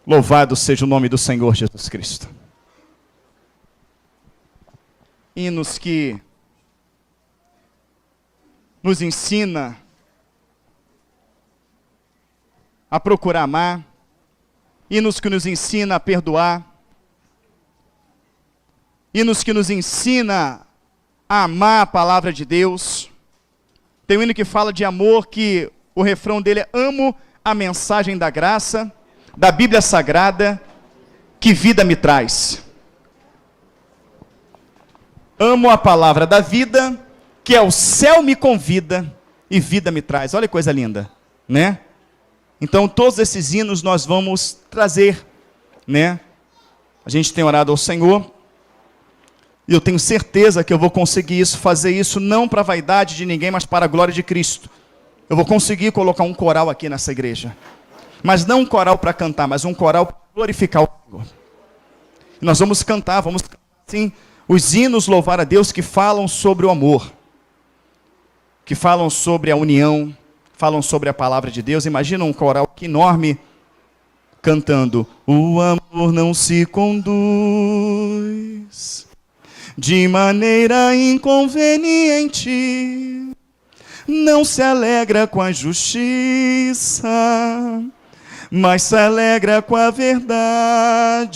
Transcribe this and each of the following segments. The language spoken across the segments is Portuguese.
Louvado seja o nome do Senhor Jesus Cristo. Hinos que nos ensina a procurar amar, hinos que nos ensina a perdoar, hinos que nos ensina a amar a palavra de Deus. Tem um hino que fala de amor, que o refrão dele é: amo a mensagem da graça, da Bíblia Sagrada, que vida me traz. Amo a palavra da vida, que ao céu me convida e vida me traz. Olha que coisa linda, né? Então todos esses hinos nós vamos trazer, né? A gente tem orado ao Senhor, e eu tenho certeza que eu vou conseguir fazer isso não para a vaidade de ninguém, mas para a glória de Cristo. Eu vou conseguir colocar um coral aqui nessa igreja. Mas não um coral para cantar, mas um coral para glorificar o Senhor. E nós vamos cantar, sim, os hinos louvar a Deus que falam sobre o amor, que falam sobre a união, falam sobre a palavra de Deus. Imagina um coral enorme cantando: o amor não se conduz de maneira inconveniente, não se alegra com a justiça, mas se alegra com a verdade.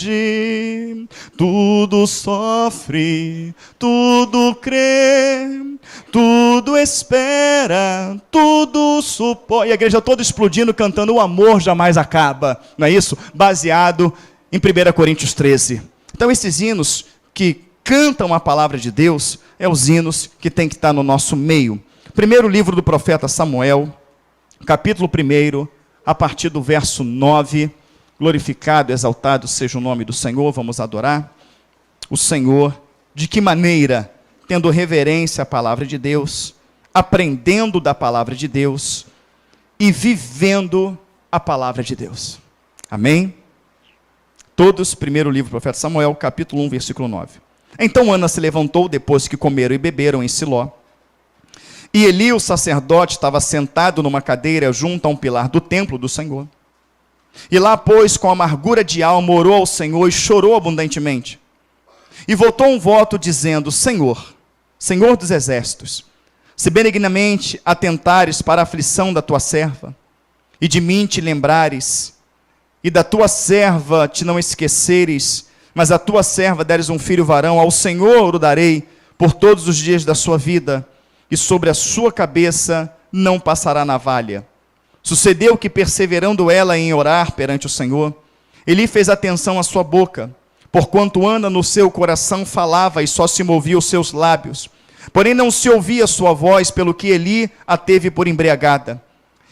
Tudo sofre, tudo crê, tudo espera, tudo suporta. E a igreja toda explodindo, cantando: o amor jamais acaba. Não é isso? Baseado em 1 Coríntios 13. Então esses hinos que cantam a palavra de Deus, é os hinos que tem que estar no nosso meio. Primeiro livro do profeta Samuel, capítulo 1, a partir do verso 9, glorificado, exaltado seja o nome do Senhor. Vamos adorar o Senhor. De que maneira? Tendo reverência à palavra de Deus, aprendendo da palavra de Deus e vivendo a palavra de Deus. Amém? Todos, primeiro livro do profeta Samuel, capítulo 1, versículo 9. Então Ana se levantou depois que comeram e beberam em Siló. E Eli, o sacerdote, estava sentado numa cadeira junto a um pilar do templo do Senhor. E lá, pois, com amargura de alma, orou ao Senhor e chorou abundantemente. E voltou um voto dizendo: Senhor, Senhor dos exércitos, se benignamente atentares para a aflição da tua serva, e de mim te lembrares, e da tua serva te não esqueceres, mas a tua serva deres um filho varão, ao Senhor o darei por todos os dias da sua vida, e sobre a sua cabeça não passará navalha. Sucedeu que, perseverando ela em orar perante o Senhor, Eli fez atenção à sua boca, porquanto Ana no seu coração falava e só se movia os seus lábios. Porém não se ouvia sua voz, pelo que Eli a teve por embriagada.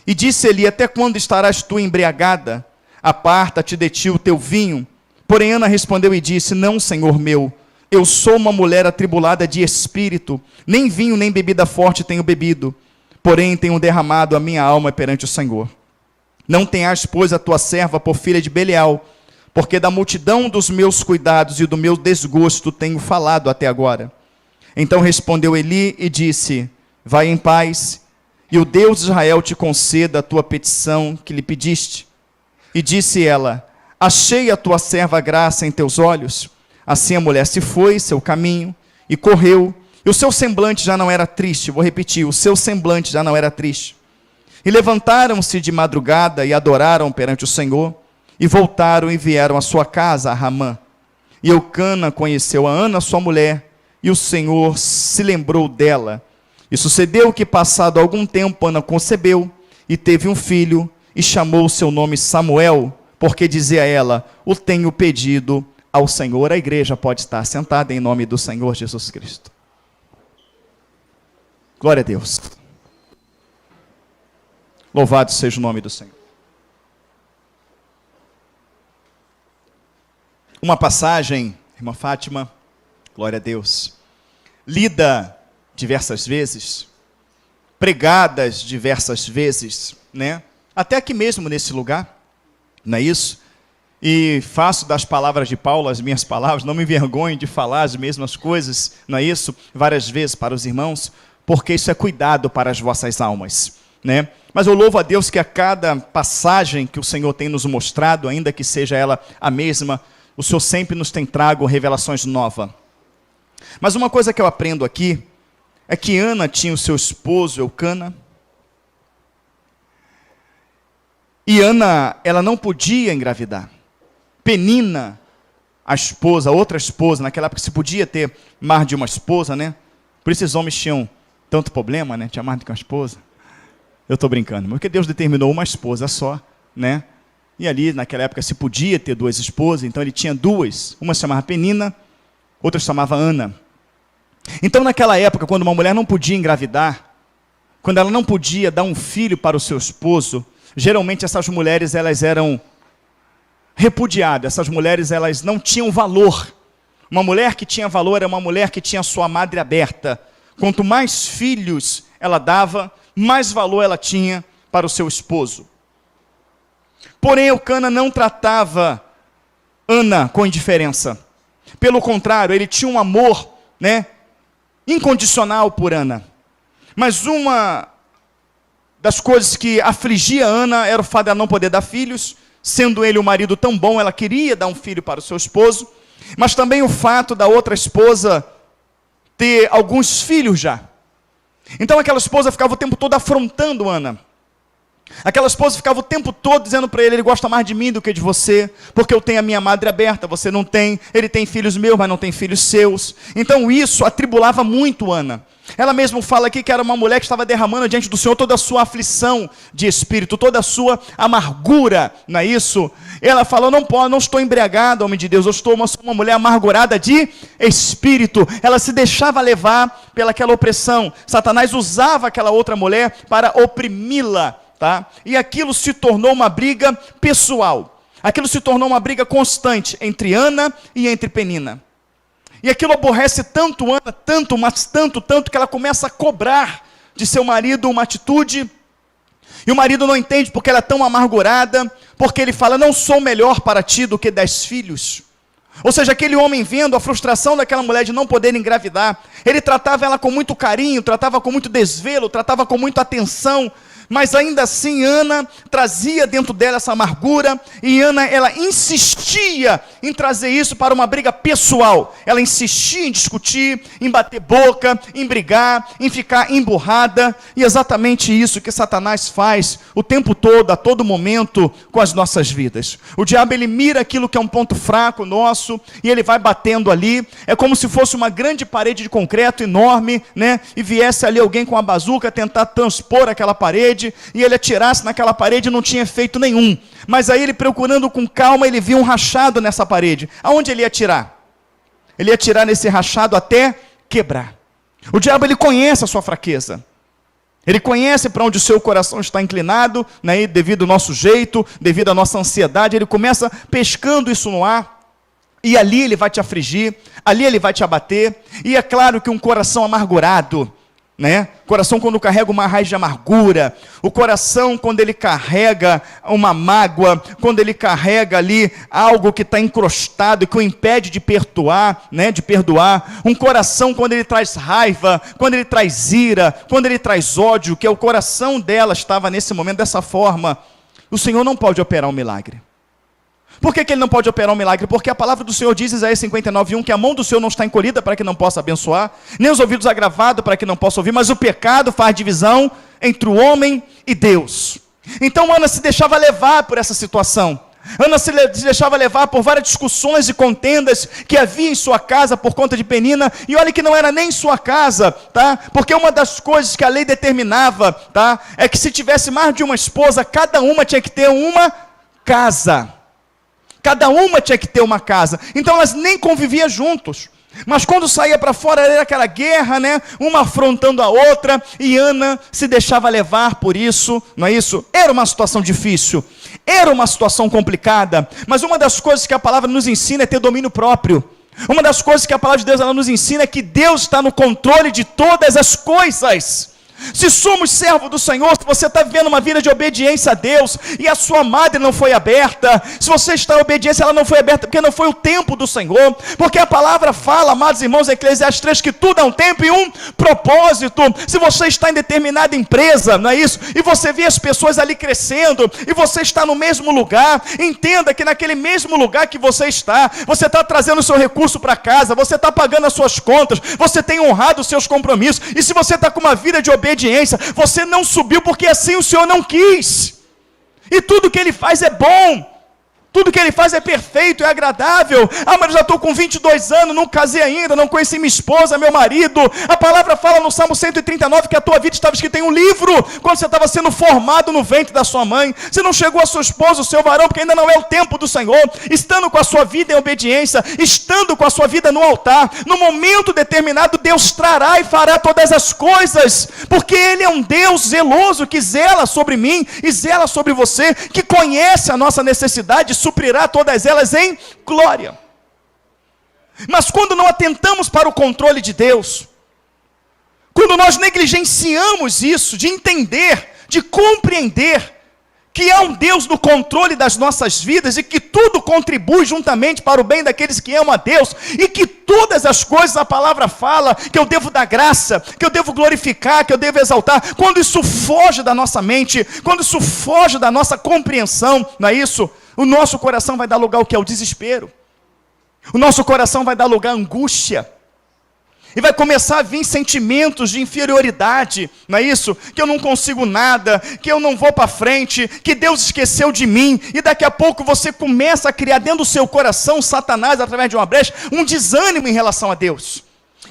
E disse Eli: até quando estarás tu embriagada? Aparta-te de ti o teu vinho. Porém Ana respondeu e disse: não, Senhor meu, eu sou uma mulher atribulada de espírito, nem vinho nem bebida forte tenho bebido, porém tenho derramado a minha alma perante o Senhor. Não tenhas, pois, a tua serva por filha de Belial, porque da multidão dos meus cuidados e do meu desgosto tenho falado até agora. Então respondeu Eli e disse: vai em paz, e o Deus de Israel te conceda a tua petição que lhe pediste. E disse ela: achei a tua serva graça em teus olhos. Assim a mulher se foi, seu caminho, e correu, e o seu semblante já não era triste. Vou repetir: o seu semblante já não era triste. E levantaram-se de madrugada e adoraram perante o Senhor, e voltaram e vieram à sua casa, a Ramã. E Eucana conheceu a Ana, sua mulher, e o Senhor se lembrou dela. E sucedeu que, passado algum tempo, Ana concebeu, e teve um filho, e chamou o seu nome Samuel, porque dizia ela: o tenho pedido ao Senhor. A igreja pode estar sentada em nome do Senhor Jesus Cristo. Glória a Deus. Louvado seja o nome do Senhor. Uma passagem, irmã Fátima, glória a Deus, lida diversas vezes, pregadas diversas vezes, né? Até aqui mesmo nesse lugar, não é isso? E faço das palavras de Paulo as minhas palavras, não me envergonho de falar as mesmas coisas, não é isso? Várias vezes para os irmãos, porque isso é cuidado para as vossas almas. né? Mas eu louvo a Deus que a cada passagem que o Senhor tem nos mostrado, ainda que seja ela a mesma, o Senhor sempre nos tem trago revelações novas. Mas uma coisa que eu aprendo aqui é que Ana tinha o seu esposo Eucana, e Ana, ela não podia engravidar. Penina, a esposa, a outra esposa, naquela época se podia ter mais de uma esposa, né? Por isso esses homens tinham tanto problema, né? Tinha mais do que uma esposa. Eu estou brincando, porque Deus determinou uma esposa só, né? E ali, naquela época, se podia ter duas esposas, então ele tinha duas. Uma se chamava Penina, outra se chamava Ana. Então, naquela época, quando uma mulher não podia engravidar, quando ela não podia dar um filho para o seu esposo, geralmente essas mulheres, elas eram repudiadas, essas mulheres, elas não tinham valor. Uma mulher que tinha valor era uma mulher que tinha sua madre aberta. Quanto mais filhos ela dava, mais valor ela tinha para o seu esposo. Porém, Eucana não tratava Ana com indiferença. Pelo contrário, ele tinha um amor, né, incondicional por Ana. Mas uma das coisas que afligia Ana era o fato de ela não poder dar filhos. Sendo ele um marido tão bom, ela queria dar um filho para o seu esposo. Mas também o fato da outra esposa ter alguns filhos já. Então aquela esposa ficava o tempo todo afrontando Ana. Aquela esposa ficava o tempo todo dizendo para ele gosta mais de mim do que de você, porque eu tenho a minha madre aberta, você não tem. Ele tem filhos meus, mas não tem filhos seus. Então isso atribulava muito Ana. Ela mesma fala aqui que era uma mulher que estava derramando diante do Senhor toda a sua aflição de espírito, toda a sua amargura, não é isso? Ela falou, não estou embriagada, homem de Deus, eu sou uma mulher amargurada de espírito. Ela se deixava levar pelaquela opressão. Satanás usava aquela outra mulher para oprimi-la, tá? E aquilo se tornou uma briga pessoal. Aquilo se tornou uma briga constante entre Ana e entre Penina. E aquilo aborrece tanto Ana, tanto, mas tanto, que ela começa a cobrar de seu marido uma atitude. E o marido não entende porque ela é tão amargurada, porque ele fala, não sou melhor para ti do que 10 filhos. Ou seja, aquele homem vendo a frustração daquela mulher de não poder engravidar, ele tratava ela com muito carinho, tratava com muito desvelo, tratava com muita atenção, mas ainda assim Ana trazia dentro dela essa amargura, e Ana, ela insistia em trazer isso para uma briga pessoal. Ela insistia em discutir, em bater boca, em brigar, em ficar emburrada, e exatamente isso que Satanás faz o tempo todo, a todo momento, com as nossas vidas. O diabo, ele mira aquilo que é um ponto fraco nosso, e ele vai batendo ali. É como se fosse uma grande parede de concreto enorme, né? E viesse ali alguém com uma bazuca tentar transpor aquela parede, e ele atirasse naquela parede e não tinha efeito nenhum. Mas aí ele, procurando com calma, ele viu um rachado nessa parede. Aonde ele ia atirar? Ele ia atirar nesse rachado até quebrar. O diabo, ele conhece a sua fraqueza. Ele conhece para onde o seu coração está inclinado, né? E devido ao nosso jeito, devido à nossa ansiedade, ele começa pescando isso no ar. E ali ele vai te afligir, ali ele vai te abater. E é claro que um coração amargurado, né? Coração quando carrega uma raiz de amargura, o coração quando ele carrega uma mágoa, quando ele carrega ali algo que está encrostado e que o impede de perdoar, né? De perdoar, um coração quando ele traz raiva, quando ele traz ira, quando ele traz ódio, que é o coração dela estava nesse momento dessa forma, o Senhor não pode operar um milagre. Por que ele não pode operar um milagre? Porque a palavra do Senhor diz, Isaías 59:1, que a mão do Senhor não está encolhida para que não possa abençoar, nem os ouvidos agravados para que não possa ouvir, mas o pecado faz divisão entre o homem e Deus. Então Ana se deixava levar por essa situação. Ana se deixava levar por várias discussões e contendas que havia em sua casa por conta de Penina, e olha que não era nem em sua casa, tá? Porque uma das coisas que a lei determinava, tá? É que se tivesse mais de uma esposa, cada uma tinha que ter uma casa. Cada uma tinha que ter uma casa. Então elas nem conviviam juntos. Mas quando saía para fora era aquela guerra, né? Uma afrontando a outra. E Ana se deixava levar por isso, não é isso? Era uma situação difícil. Era uma situação complicada. Mas uma das coisas que a palavra nos ensina é ter domínio próprio. Uma das coisas que a palavra de Deus ela nos ensina é que Deus está no controle de todas as coisas. Se somos servos do Senhor, se você está vivendo uma vida de obediência a Deus, e a sua madre não foi aberta, se você está em obediência, ela não foi aberta, porque não foi o tempo do Senhor, porque a palavra fala, amados irmãos, em Eclesiastes 3, que tudo é um tempo e um propósito. Se você está em determinada empresa, não é isso? E você vê as pessoas ali crescendo, e você está no mesmo lugar, entenda que naquele mesmo lugar que você está trazendo o seu recurso para casa, você está pagando as suas contas, você tem honrado os seus compromissos, e se você está com uma vida de obediência, você não subiu porque assim o Senhor não quis, e tudo que Ele faz é bom, tudo que Ele faz é perfeito, é agradável. Mas eu já estou com 22 anos, não casei ainda, não conheci minha esposa, meu marido. A palavra fala no Salmo 139 que a tua vida estava escrita em um livro, quando você estava sendo formado no ventre da sua mãe. Você não chegou a sua esposa, o seu varão, porque ainda não é o tempo do Senhor. Estando com a sua vida em obediência, estando com a sua vida no altar, no momento determinado, Deus trará e fará todas as coisas, porque Ele é um Deus zeloso, que zela sobre mim e zela sobre você, que conhece a nossa necessidade, suprirá todas elas em glória. Mas quando não atentamos para o controle de Deus, quando nós negligenciamos isso, de entender, de compreender que há um Deus no controle das nossas vidas e que tudo contribui juntamente para o bem daqueles que amam a Deus, e que todas as coisas a palavra fala que eu devo dar graça, que eu devo glorificar, que eu devo exaltar, quando isso foge da nossa mente, quando isso foge da nossa compreensão, não é isso? O nosso coração vai dar lugar ao que é o desespero, o nosso coração vai dar lugar à angústia, e vai começar a vir sentimentos de inferioridade, não é isso? Que eu não consigo nada, que eu não vou para frente, que Deus esqueceu de mim, e daqui a pouco você começa a criar dentro do seu coração, Satanás, através de uma brecha, um desânimo em relação a Deus.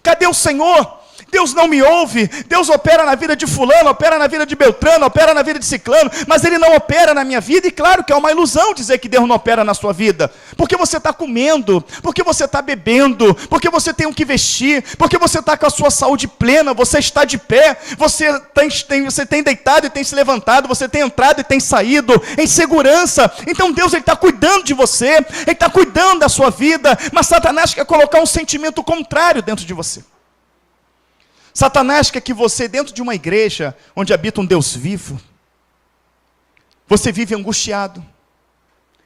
Cadê o Senhor? Deus não me ouve. Deus opera na vida de fulano, opera na vida de Beltrano, opera na vida de Ciclano, mas Ele não opera na minha vida. E claro que é uma ilusão dizer que Deus não opera na sua vida, porque você está comendo, porque você está bebendo, porque você tem o que vestir, porque você está com a sua saúde plena, você está de pé, você tem deitado e tem se levantado, você tem entrado e tem saído em segurança. Então Deus está cuidando de você, Ele está cuidando da sua vida, mas Satanás quer colocar um sentimento contrário dentro de você. Satanás quer que você, dentro de uma igreja onde habita um Deus vivo, você vive angustiado,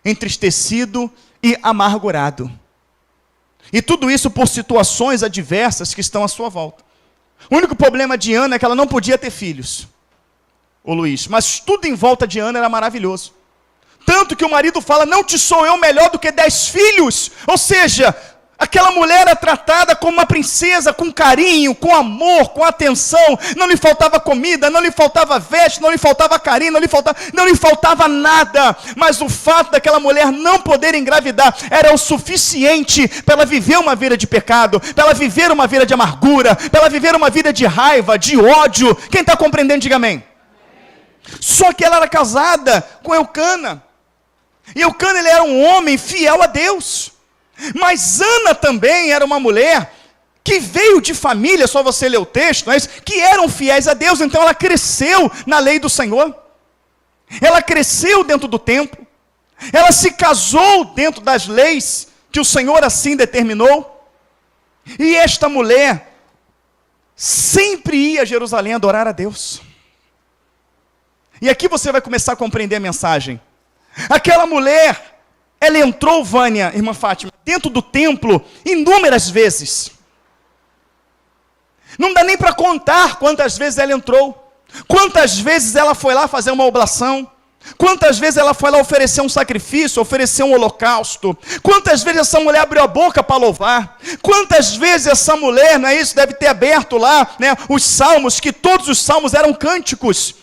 entristecido e amargurado. E tudo isso por situações adversas que estão à sua volta. O único problema de Ana é que ela não podia ter filhos, ô Luiz, mas tudo em volta de Ana era maravilhoso. Tanto que o marido fala, não te sou eu melhor do que 10 filhos, ou seja, aquela mulher era tratada como uma princesa, com carinho, com amor, com atenção. Não lhe faltava comida, não lhe faltava veste, não lhe faltava carinho, não lhe faltava nada. Mas o fato daquela mulher não poder engravidar era o suficiente para ela viver uma vida de pecado, para ela viver uma vida de amargura, para ela viver uma vida de raiva, de ódio. Quem está compreendendo, diga amém. Só que ela era casada com Eucana. E Eucana, ele era um homem fiel a Deus. Mas Ana também era uma mulher que veio de família, só você ler o texto, não é isso? Que eram fiéis a Deus. Então ela cresceu na lei do Senhor, ela cresceu dentro do templo, ela se casou dentro das leis que o Senhor assim determinou. E esta mulher sempre ia a Jerusalém adorar a Deus. E aqui você vai começar a compreender a mensagem. Aquela mulher, ela entrou, Vânia, irmã Fátima, dentro do templo inúmeras vezes. Não dá nem para contar quantas vezes ela entrou, quantas vezes ela foi lá fazer uma oblação, quantas vezes ela foi lá oferecer um sacrifício, oferecer um holocausto, quantas vezes essa mulher abriu a boca para louvar, quantas vezes essa mulher, não é isso, deve ter aberto lá, né, os salmos, que todos os salmos eram cânticos.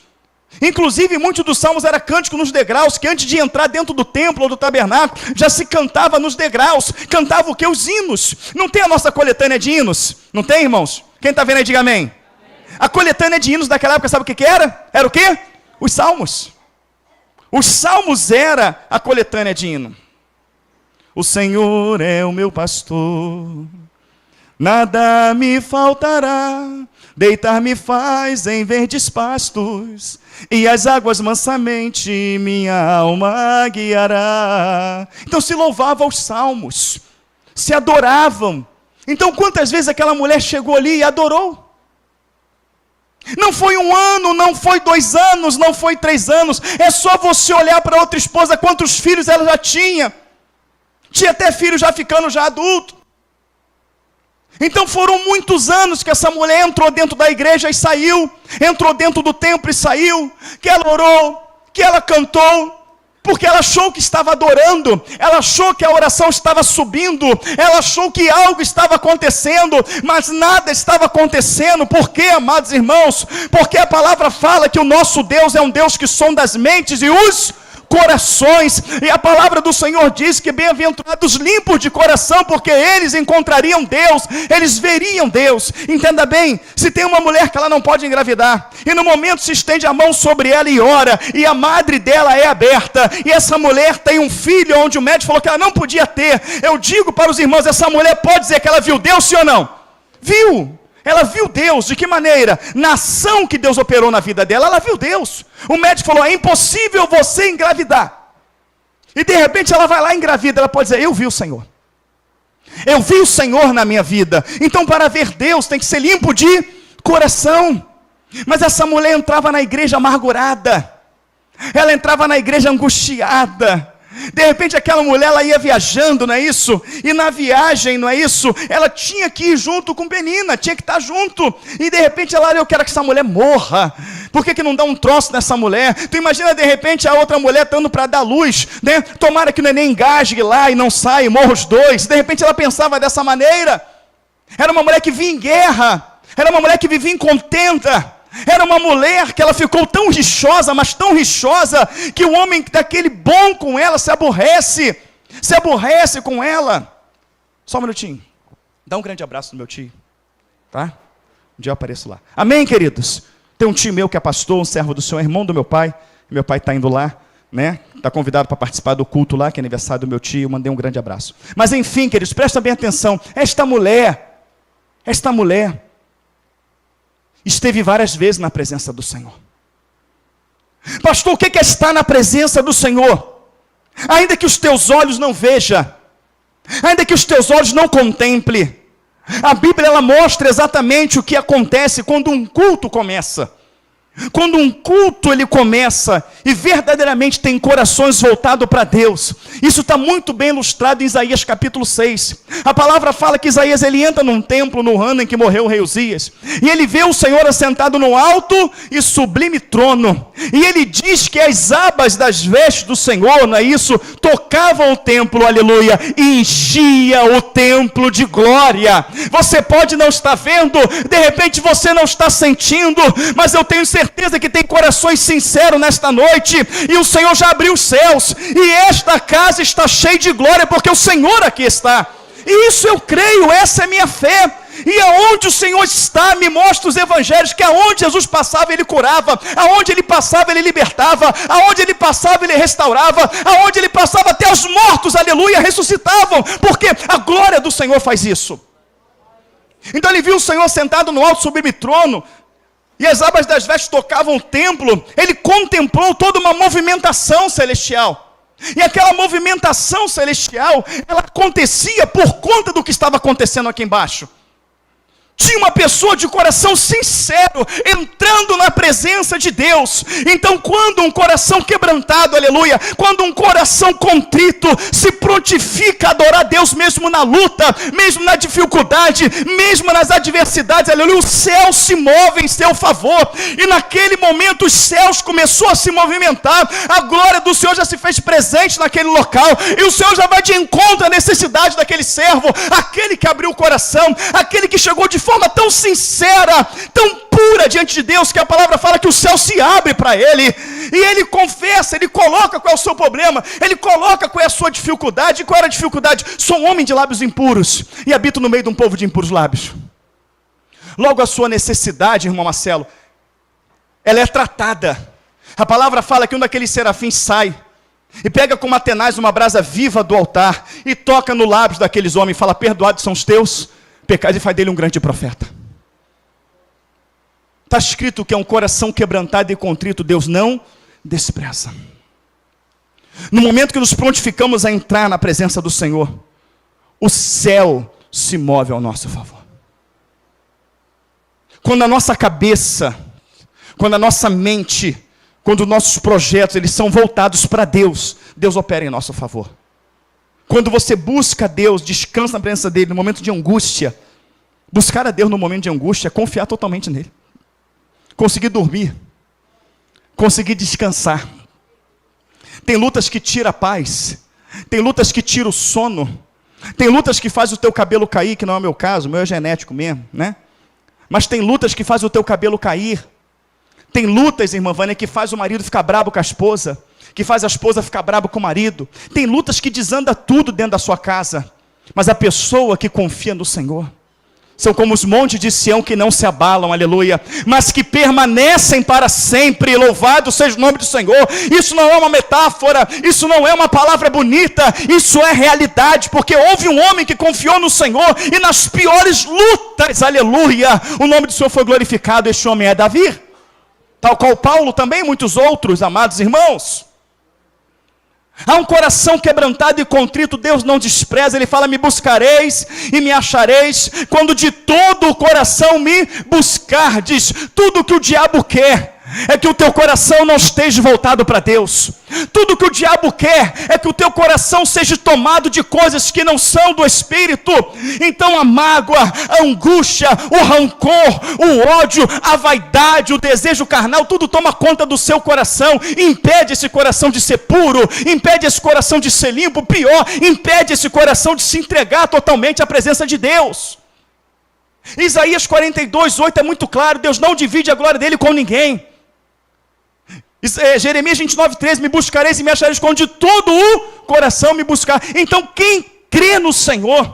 Inclusive, muitos dos salmos eram cânticos nos degraus, que antes de entrar dentro do templo ou do tabernáculo, já se cantava nos degraus. Cantava o quê? Os hinos. Não tem a nossa coletânea de hinos? Não tem, irmãos? Quem está vendo aí, diga amém. A coletânea de hinos daquela época, sabe o que era? Era o quê? Os salmos. Os salmos era a coletânea de hino. O Senhor é o meu pastor, nada me faltará. Deitar-me faz em verdes pastos, e as águas mansamente minha alma guiará. Então se louvava os salmos, se adoravam. Então quantas vezes aquela mulher chegou ali e adorou? Não foi 1 ano, não foi 2 anos, não foi 3 anos. É só você olhar para outra esposa, quantos filhos ela já tinha. Tinha até filho já ficando já adulto. Então foram muitos anos que essa mulher entrou dentro da igreja e saiu. Entrou dentro do templo e saiu. Que ela orou, que ela cantou. Porque ela achou que estava adorando, ela achou que a oração estava subindo, ela achou que algo estava acontecendo, mas nada estava acontecendo. Por quê, amados irmãos? Porque a palavra fala que o nosso Deus é um Deus que sonda as mentes e os corações, e a palavra do Senhor diz que bem-aventurados limpos de coração, porque eles encontrariam Deus, eles veriam Deus. Entenda bem, se tem uma mulher que ela não pode engravidar, e no momento se estende a mão sobre ela e ora, e a madre dela é aberta, e essa mulher tem um filho onde o médico falou que ela não podia ter, eu digo para os irmãos, essa mulher pode dizer que ela viu Deus, sim ou não? Viu! Ela viu Deus, de que maneira? Na ação que Deus operou na vida dela, ela viu Deus. O médico falou, é impossível você engravidar. E de repente ela vai lá e engravida, ela pode dizer, eu vi o Senhor. Eu vi o Senhor na minha vida. Então para ver Deus tem que ser limpo de coração. Mas essa mulher entrava na igreja amargurada. Ela entrava na igreja angustiada. De repente aquela mulher, ela ia viajando, não é isso? E na viagem, não é isso? Ela tinha que ir junto com Penina, tinha que estar junto. E de repente ela, eu quero que essa mulher morra. Por que não dá um troço nessa mulher? Tu imagina de repente a outra mulher estando para dar luz, né? Tomara que o neném engasgue lá e não saia, morra os dois. De repente ela pensava dessa maneira. Era uma mulher que vivia em guerra. Era uma mulher que vivia em contenda. Era uma mulher que ela ficou tão rixosa, mas tão rixosa, que o homem daquele bom com ela se aborrece com ela. Só um minutinho, dá um grande abraço no meu tio, tá? Um dia eu apareço lá. Amém, queridos? Tem um tio meu que é pastor, um servo do Senhor, irmão do meu pai está indo lá, né? Está convidado para participar do culto lá, que é aniversário do meu tio, mandei um grande abraço. Mas enfim, queridos, presta bem atenção, esta mulher, esteve várias vezes na presença do Senhor. Pastor, o que é estar na presença do Senhor? Ainda que os teus olhos não vejam, ainda que os teus olhos não contemplem, a Bíblia ela mostra exatamente o que acontece quando um culto começa. Quando um culto ele começa e verdadeiramente tem corações voltados para Deus. Isso está muito bem ilustrado em Isaías capítulo 6. A palavra fala que Isaías ele entra num templo no ano em que morreu o rei Uzias. E ele vê o Senhor assentado no alto e sublime trono. E ele diz que as abas das vestes do Senhor, não é isso? Tocavam o templo, aleluia, e enchia o templo de glória. Você pode não estar vendo, de repente você não está sentindo, mas eu tenho certeza que tem corações sinceros nesta noite, e o Senhor já abriu os céus, e esta casa está cheia de glória, porque o Senhor aqui está, e isso eu creio, essa é minha fé. E aonde o Senhor está, me mostra os evangelhos, que aonde Jesus passava, Ele curava, aonde Ele passava, Ele libertava, aonde Ele passava, Ele restaurava, aonde Ele passava, até os mortos, aleluia, ressuscitavam, porque a glória do Senhor faz isso. Então ele viu o Senhor sentado no alto sublime trono, e as abas das vestes tocavam o templo. Ele contemplou toda uma movimentação celestial. E aquela movimentação celestial, ela acontecia por conta do que estava acontecendo aqui embaixo. Tinha uma pessoa de coração sincero, entrando na presença de Deus. Então quando um coração quebrantado, aleluia, quando um coração contrito, se prontifica a adorar Deus mesmo na luta, mesmo na dificuldade, mesmo nas adversidades, aleluia, o céu se move em seu favor. E naquele momento os céus começou a se movimentar, a glória do Senhor já se fez presente naquele local, e o Senhor já vai de encontro à necessidade daquele servo, aquele que abriu o coração, aquele que chegou de forma tão sincera, tão pura diante de Deus, que a palavra fala que o céu se abre para ele, e ele confessa, ele coloca qual é o seu problema, ele coloca qual é a sua dificuldade. E qual era a dificuldade? Sou um homem de lábios impuros, e habito no meio de um povo de impuros lábios. Logo a sua necessidade, irmão Marcelo, ela é tratada. A palavra fala que um daqueles serafins sai, e pega com uma tenaz uma brasa viva do altar, e toca no lábios daqueles homens, e fala, perdoados são os teus pecados, e faz dele um grande profeta. Está escrito que é um coração quebrantado e contrito, Deus não despreza. No momento que nos prontificamos a entrar na presença do Senhor, o céu se move ao nosso favor. Quando a nossa cabeça quando a nossa mente, quando nossos projetos eles são voltados para Deus, Deus opera em nosso favor. Quando você busca Deus, descansa na presença dEle no momento de angústia. Buscar a Deus no momento de angústia é confiar totalmente nele. Conseguir dormir. Conseguir descansar. Tem lutas que tiram a paz. Tem lutas que tiram o sono. Tem lutas que fazem o teu cabelo cair, que não é o meu caso, o meu é genético mesmo, né? Mas tem lutas que fazem o teu cabelo cair. Tem lutas, irmã Vânia, que faz o marido ficar bravo com a esposa, que faz a esposa ficar brava com o marido. Tem lutas que desanda tudo dentro da sua casa. Mas a pessoa que confia no Senhor são como os montes de Sião que não se abalam, aleluia, mas que permanecem para sempre. Louvado seja o nome do Senhor. Isso não é uma metáfora, isso não é uma palavra bonita, isso é realidade, porque houve um homem que confiou no Senhor, e nas piores lutas, aleluia, o nome do Senhor foi glorificado. Este homem é Davi, tal qual Paulo também, muitos outros, amados irmãos. Há um coração quebrantado e contrito, Deus não despreza. Ele fala: me buscareis e me achareis, quando de todo o coração me buscardes. Tudo que o diabo quer é que o teu coração não esteja voltado para Deus. Tudo que o diabo quer é que o teu coração seja tomado de coisas que não são do Espírito. Então a mágoa, a angústia, o rancor, o ódio, a vaidade, o desejo carnal, tudo toma conta do seu coração, impede esse coração de ser puro, impede esse coração de ser limpo, pior, impede esse coração de se entregar totalmente à presença de Deus. Isaías 42:8 é muito claro: Deus não divide a glória dele com ninguém. Jeremias 29:13, me buscareis e me achareis, quando de todo o coração me buscar. Então quem crê no Senhor,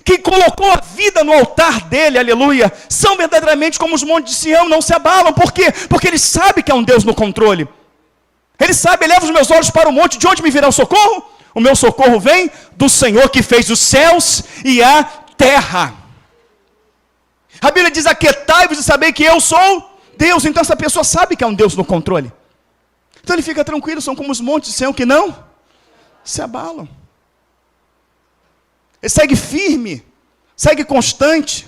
quem colocou a vida no altar dele, aleluia, são verdadeiramente como os montes de Sião, não se abalam. Por quê? Porque ele sabe que há um Deus no controle. Ele sabe: eleva os meus olhos para o monte, de onde me virá o socorro? O meu socorro vem do Senhor que fez os céus e a terra. A Bíblia diz: aquietai-vos e sabei que eu sou Deus. Então essa pessoa sabe que há um Deus no controle. Então ele fica tranquilo, são como os montes de Sião que não se abalam. Ele segue firme, segue constante,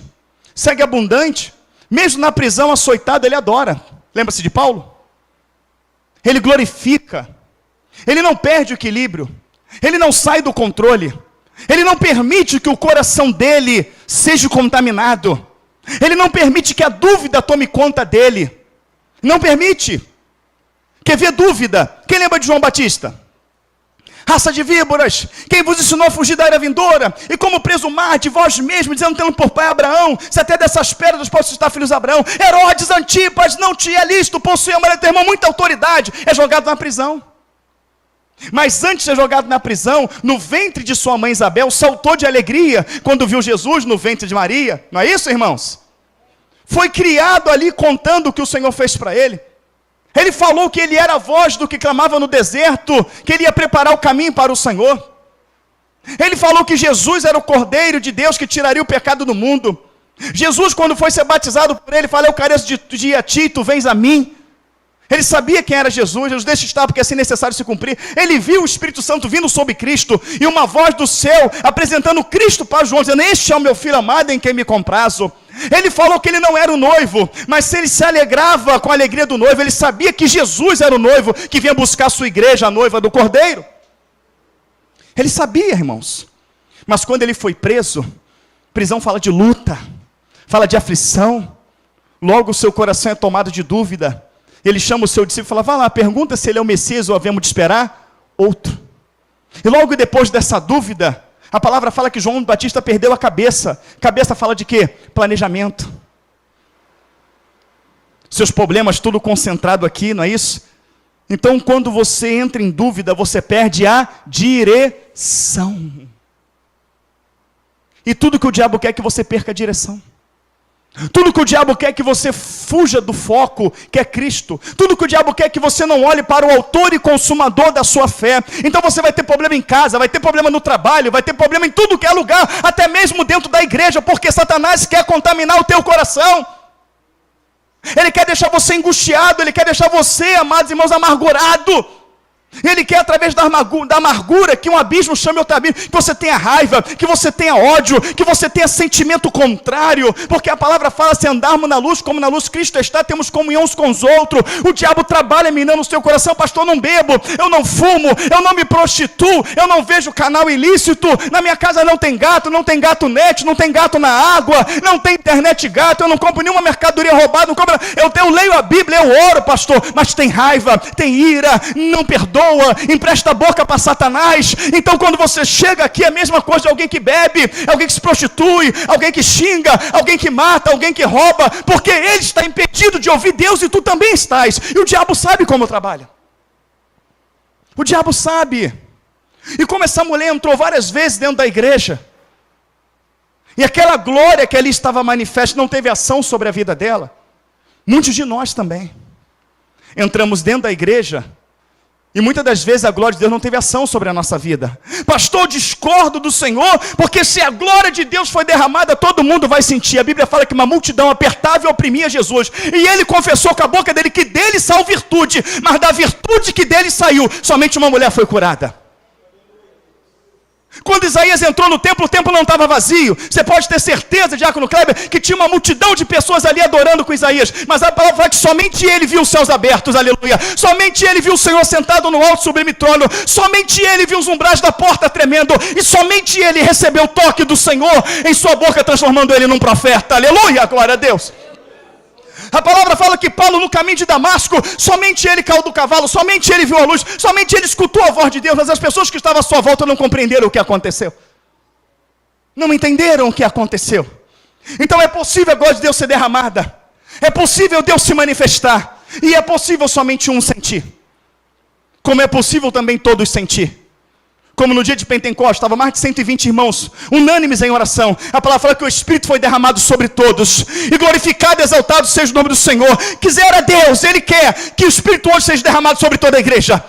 segue abundante. Mesmo na prisão, açoitado, ele adora. Lembra-se de Paulo? Ele glorifica. Ele não perde o equilíbrio. Ele não sai do controle. Ele não permite que o coração dele seja contaminado. Ele não permite que a dúvida tome conta dele. Não permite. Quer ver dúvida? Quem lembra de João Batista? Raça de víboras, quem vos ensinou a fugir da era vindoura? E como presumar de vós mesmos, dizendo tendo por pai Abraão, se até dessas pedras posso estar filhos de Abraão? Herodes Antipas não te é lícito possuir a mulher do teu irmão, muita autoridade, é jogado na prisão. Mas antes de ser jogado na prisão, no ventre de sua mãe Isabel, saltou de alegria quando viu Jesus no ventre de Maria. Não é isso, irmãos? Foi criado ali contando o que o Senhor fez para ele. Ele falou que ele era a voz do que clamava no deserto, que ele ia preparar o caminho para o Senhor. Ele falou que Jesus era o Cordeiro de Deus que tiraria o pecado do mundo. Jesus, quando foi ser batizado por ele, falou: eu careço de a ti, tu vens a mim. Ele sabia quem era Jesus. Jesus deixa estar porque assim é necessário se cumprir. Ele viu o Espírito Santo vindo sobre Cristo, e uma voz do céu apresentando Cristo para João, dizendo: este é o meu filho amado em quem me comprazo. Ele falou que ele não era o noivo, mas ele se alegrava com a alegria do noivo. Ele sabia que Jesus era o noivo que vinha buscar a sua igreja, a noiva do Cordeiro. Ele sabia, irmãos. Mas quando ele foi preso, prisão fala de luta, fala de aflição. Logo o seu coração é tomado de dúvida. Ele chama o seu discípulo e fala: vá lá, pergunta se ele é o Messias ou havemos de esperar outro. E logo depois dessa dúvida, a palavra fala que João Batista perdeu a cabeça. Cabeça fala de quê? Planejamento. Seus problemas tudo concentrado aqui, não é isso? Então quando você entra em dúvida, você perde a direção. E tudo que o diabo quer é que você perca a direção. Tudo que o diabo quer é que você fuja do foco, que é Cristo. Tudo que o diabo quer é que você não olhe para o autor e consumador da sua fé. Então você vai ter problema em casa, vai ter problema no trabalho, vai ter problema em tudo que é lugar, até mesmo dentro da igreja, porque Satanás quer contaminar o teu coração. Ele quer deixar você angustiado, ele quer deixar você, amados irmãos, amargurado. Ele quer, através da amargura, que um abismo chame outro abismo, que você tenha raiva, que você tenha ódio, que você tenha sentimento contrário, porque a palavra fala, se andarmos na luz, como na luz Cristo está, temos comunhão uns com os outros. O diabo trabalha minando no seu coração: pastor, eu não bebo, eu não fumo, eu não me prostituo, eu não vejo canal ilícito, na minha casa não tem gato net, não tem gato na água, não tem internet gato, eu não compro nenhuma mercadoria roubada, não compro, eu leio a Bíblia, eu oro, pastor, mas tem raiva, tem ira, não perdoa, empresta a boca para Satanás. Então quando você chega aqui, é a mesma coisa de alguém que bebe, alguém que se prostitui, alguém que xinga, alguém que mata, alguém que rouba, porque ele está impedido de ouvir Deus e tu também estás. E o diabo sabe como trabalha. O diabo sabe. E como essa mulher entrou várias vezes dentro da igreja, e aquela glória que ali estava manifesta não teve ação sobre a vida dela, muitos de nós também entramos dentro da igreja e muitas das vezes a glória de Deus não teve ação sobre a nossa vida. Pastor, discordo do Senhor, porque se a glória de Deus foi derramada, todo mundo vai sentir. A Bíblia fala que uma multidão apertava e oprimia Jesus, e ele confessou com a boca dele que dele saiu virtude, mas da virtude que dele saiu, somente uma mulher foi curada. Quando Isaías entrou no templo, o templo não estava vazio. Você pode ter certeza, Diácono Kleber, que tinha uma multidão de pessoas ali adorando com Isaías. Mas a palavra fala que somente ele viu os céus abertos, aleluia. Somente ele viu o Senhor sentado no alto sublime trono. Somente ele viu os umbrais da porta tremendo. E somente ele recebeu o toque do Senhor em sua boca, transformando ele num profeta, aleluia, glória a Deus. A palavra fala que Paulo, no caminho de Damasco, somente ele caiu do cavalo, somente ele viu a luz, somente ele escutou a voz de Deus, mas as pessoas que estavam à sua volta não compreenderam o que aconteceu. Não entenderam o que aconteceu. Então é possível a glória de Deus ser derramada, é possível Deus se manifestar, e é possível somente um sentir, como é possível também todos sentir. Como no dia de Pentecostes, estava mais de 120 irmãos, unânimes em oração. A palavra fala que o Espírito foi derramado sobre todos. E glorificado e exaltado seja o nome do Senhor. Quisera Deus, Ele quer que o Espírito hoje seja derramado sobre toda a igreja.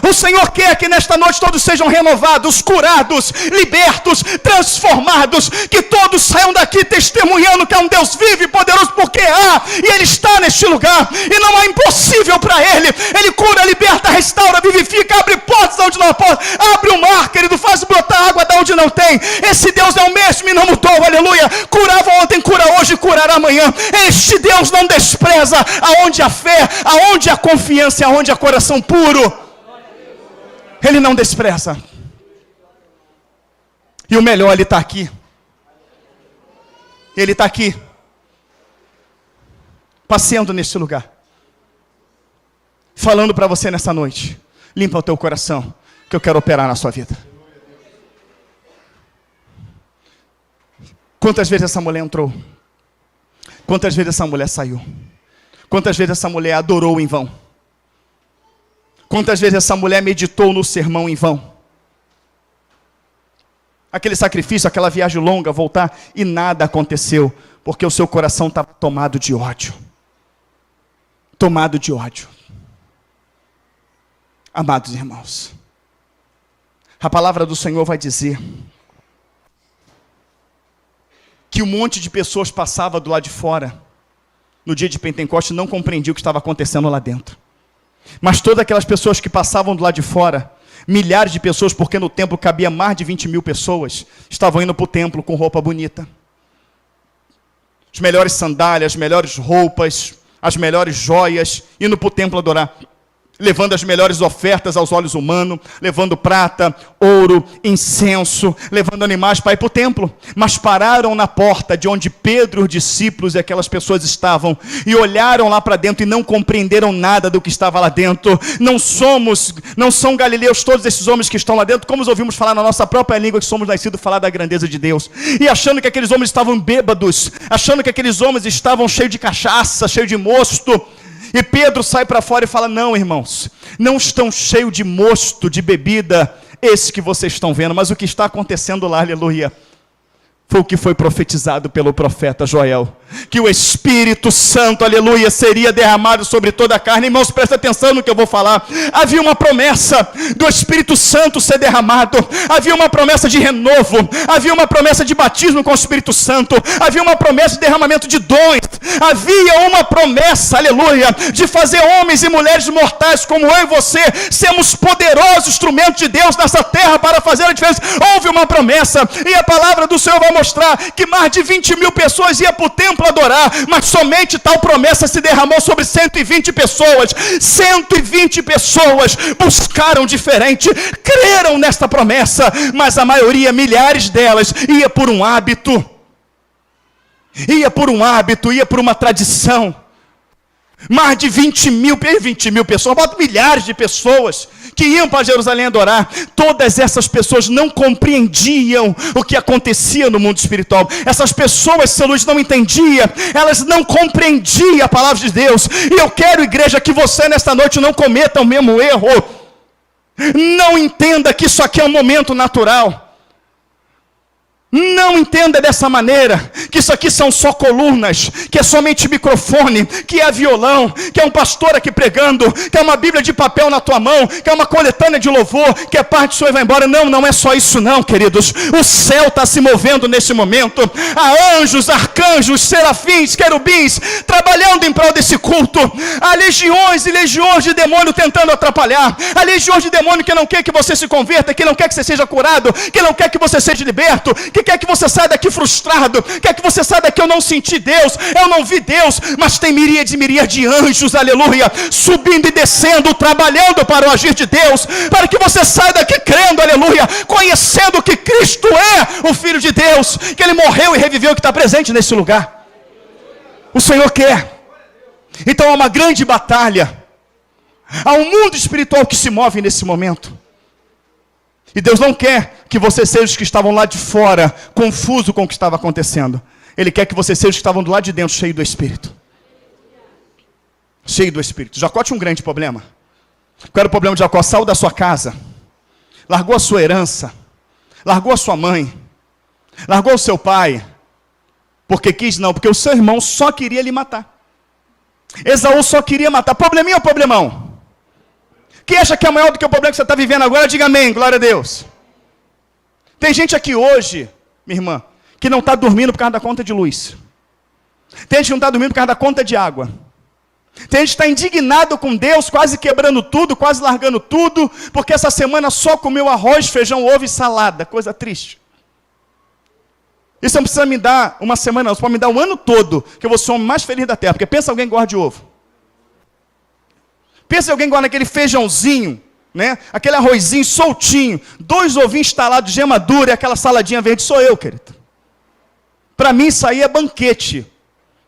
O Senhor quer que nesta noite todos sejam renovados, curados, libertos, transformados, que todos saiam daqui testemunhando que há um Deus vivo e poderoso, porque há, e Ele está neste lugar, e não há impossível para Ele. Ele cura, liberta, restaura, vivifica, abre portas onde não há portas, abre o mar, querido, faz brotar água de onde não tem. Esse Deus é o mesmo e não mudou, aleluia. Curava ontem, cura hoje, curará amanhã. Este Deus não despreza aonde há fé, aonde há confiança, aonde há coração puro. Ele não despreza. E o melhor, Ele está aqui. Ele está aqui, passeando neste lugar, falando para você nessa noite: limpa o teu coração, que eu quero operar na sua vida. Quantas vezes essa mulher entrou? Quantas vezes essa mulher saiu? Quantas vezes essa mulher adorou em vão? Quantas vezes essa mulher meditou no sermão em vão? Aquele sacrifício, aquela viagem longa, voltar, e nada aconteceu, porque o seu coração estava tomado de ódio. Tomado de ódio. Amados irmãos, a palavra do Senhor vai dizer que um monte de pessoas passava do lado de fora, no dia de Pentecostes, não compreendia o que estava acontecendo lá dentro. Mas todas aquelas pessoas que passavam do lado de fora, milhares de pessoas, porque no templo cabia mais de 20 mil pessoas, estavam indo para o templo com roupa bonita. As melhores sandálias, as melhores roupas, as melhores joias, indo para o templo adorar. Levando as melhores ofertas aos olhos humanos, levando prata, ouro, incenso, levando animais para ir para o templo. Mas pararam na porta de onde Pedro, os discípulos e aquelas pessoas estavam, e olharam lá para dentro e não compreenderam nada do que estava lá dentro. Não são galileus todos esses homens que estão lá dentro, como os ouvimos falar na nossa própria língua, que somos nascidos falar da grandeza de Deus. E achando que aqueles homens estavam bêbados, achando que aqueles homens estavam cheios de cachaça, cheios de mosto. E Pedro sai para fora e fala: não, irmãos, não estão cheios de mosto, de bebida, esse que vocês estão vendo, mas o que está acontecendo lá, aleluia, foi o que foi profetizado pelo profeta Joel, que o Espírito Santo, aleluia, seria derramado sobre toda a carne. Irmãos, presta atenção no que eu vou falar. Havia uma promessa do Espírito Santo ser derramado, havia uma promessa de renovo, havia uma promessa de batismo com o Espírito Santo, havia uma promessa de derramamento de dons, havia uma promessa, aleluia, de fazer homens e mulheres mortais como eu e você sermos poderosos instrumentos de Deus nessa terra para fazer a diferença. Houve uma promessa, e a palavra do Senhor vai mostrar que mais de 20 mil pessoas iam para o templo adorar, mas somente tal promessa se derramou sobre 120 pessoas. 120 pessoas buscaram diferente, creram nesta promessa, mas a maioria, milhares delas, ia por um hábito, ia por uma tradição. Mais de 20 mil pessoas, milhares de pessoas que iam para Jerusalém adorar. Todas essas pessoas não compreendiam o que acontecia no mundo espiritual. Essas pessoas, se a luz não entendia, elas não compreendiam a palavra de Deus. E eu quero, igreja, que você nesta noite não cometa o mesmo erro. Não entenda que isso aqui é um momento natural. Não entenda dessa maneira, que isso aqui são só colunas, que é somente microfone, que é violão, que é um pastor aqui pregando, que é uma Bíblia de papel na tua mão, que é uma coletânea de louvor, que é parte sua e vai embora. Não, não é só isso não, queridos. O céu está se movendo nesse momento. Há anjos, arcanjos, serafins, querubins, trabalhando em prol desse culto. Há legiões e legiões de demônio tentando atrapalhar. Há legiões de demônio que não quer que você se converta, que não quer que você seja curado, que não quer que você seja liberto, que quer que você saia daqui frustrado, quer que você saia daqui, eu não senti Deus, eu não vi Deus, mas tem miríades e miríades de anjos, aleluia, subindo e descendo, trabalhando para o agir de Deus, para que você saia daqui crendo, aleluia, conhecendo que Cristo é o Filho de Deus, que Ele morreu e reviveu, que está presente nesse lugar. O Senhor quer. Então há uma grande batalha, há um mundo espiritual que se move nesse momento. E Deus não quer que você seja os que estavam lá de fora, confuso com o que estava acontecendo. Ele quer que você seja os que estavam do lado de dentro, cheio do Espírito. Cheio do Espírito. Jacó tinha um grande problema. Qual era o problema de Jacó? Saiu da sua casa, largou a sua herança, largou a sua mãe, largou o seu pai, porque quis não, porque o seu irmão só queria lhe matar. Esaú só queria matar. Probleminha ou problemão? Quem acha que é maior do que o problema que você está vivendo agora, diga amém, glória a Deus. Tem gente aqui hoje, minha irmã, que não está dormindo por causa da conta de luz. Tem gente que não está dormindo por causa da conta de água. Tem gente que está indignado com Deus, quase quebrando tudo, quase largando tudo, porque essa semana só comeu arroz, feijão, ovo e salada. Coisa triste. Isso não precisa me dar uma semana, não. Você pode me dar um ano todo, que eu vou ser o homem mais feliz da terra. Porque pensa alguém que gosta de ovo. Pensa em alguém que gosta daquele feijãozinho, né? Aquele arrozinho soltinho, 2 ovinhos instalados, gema dura e aquela saladinha verde. Sou eu, querido. Para mim isso aí é banquete.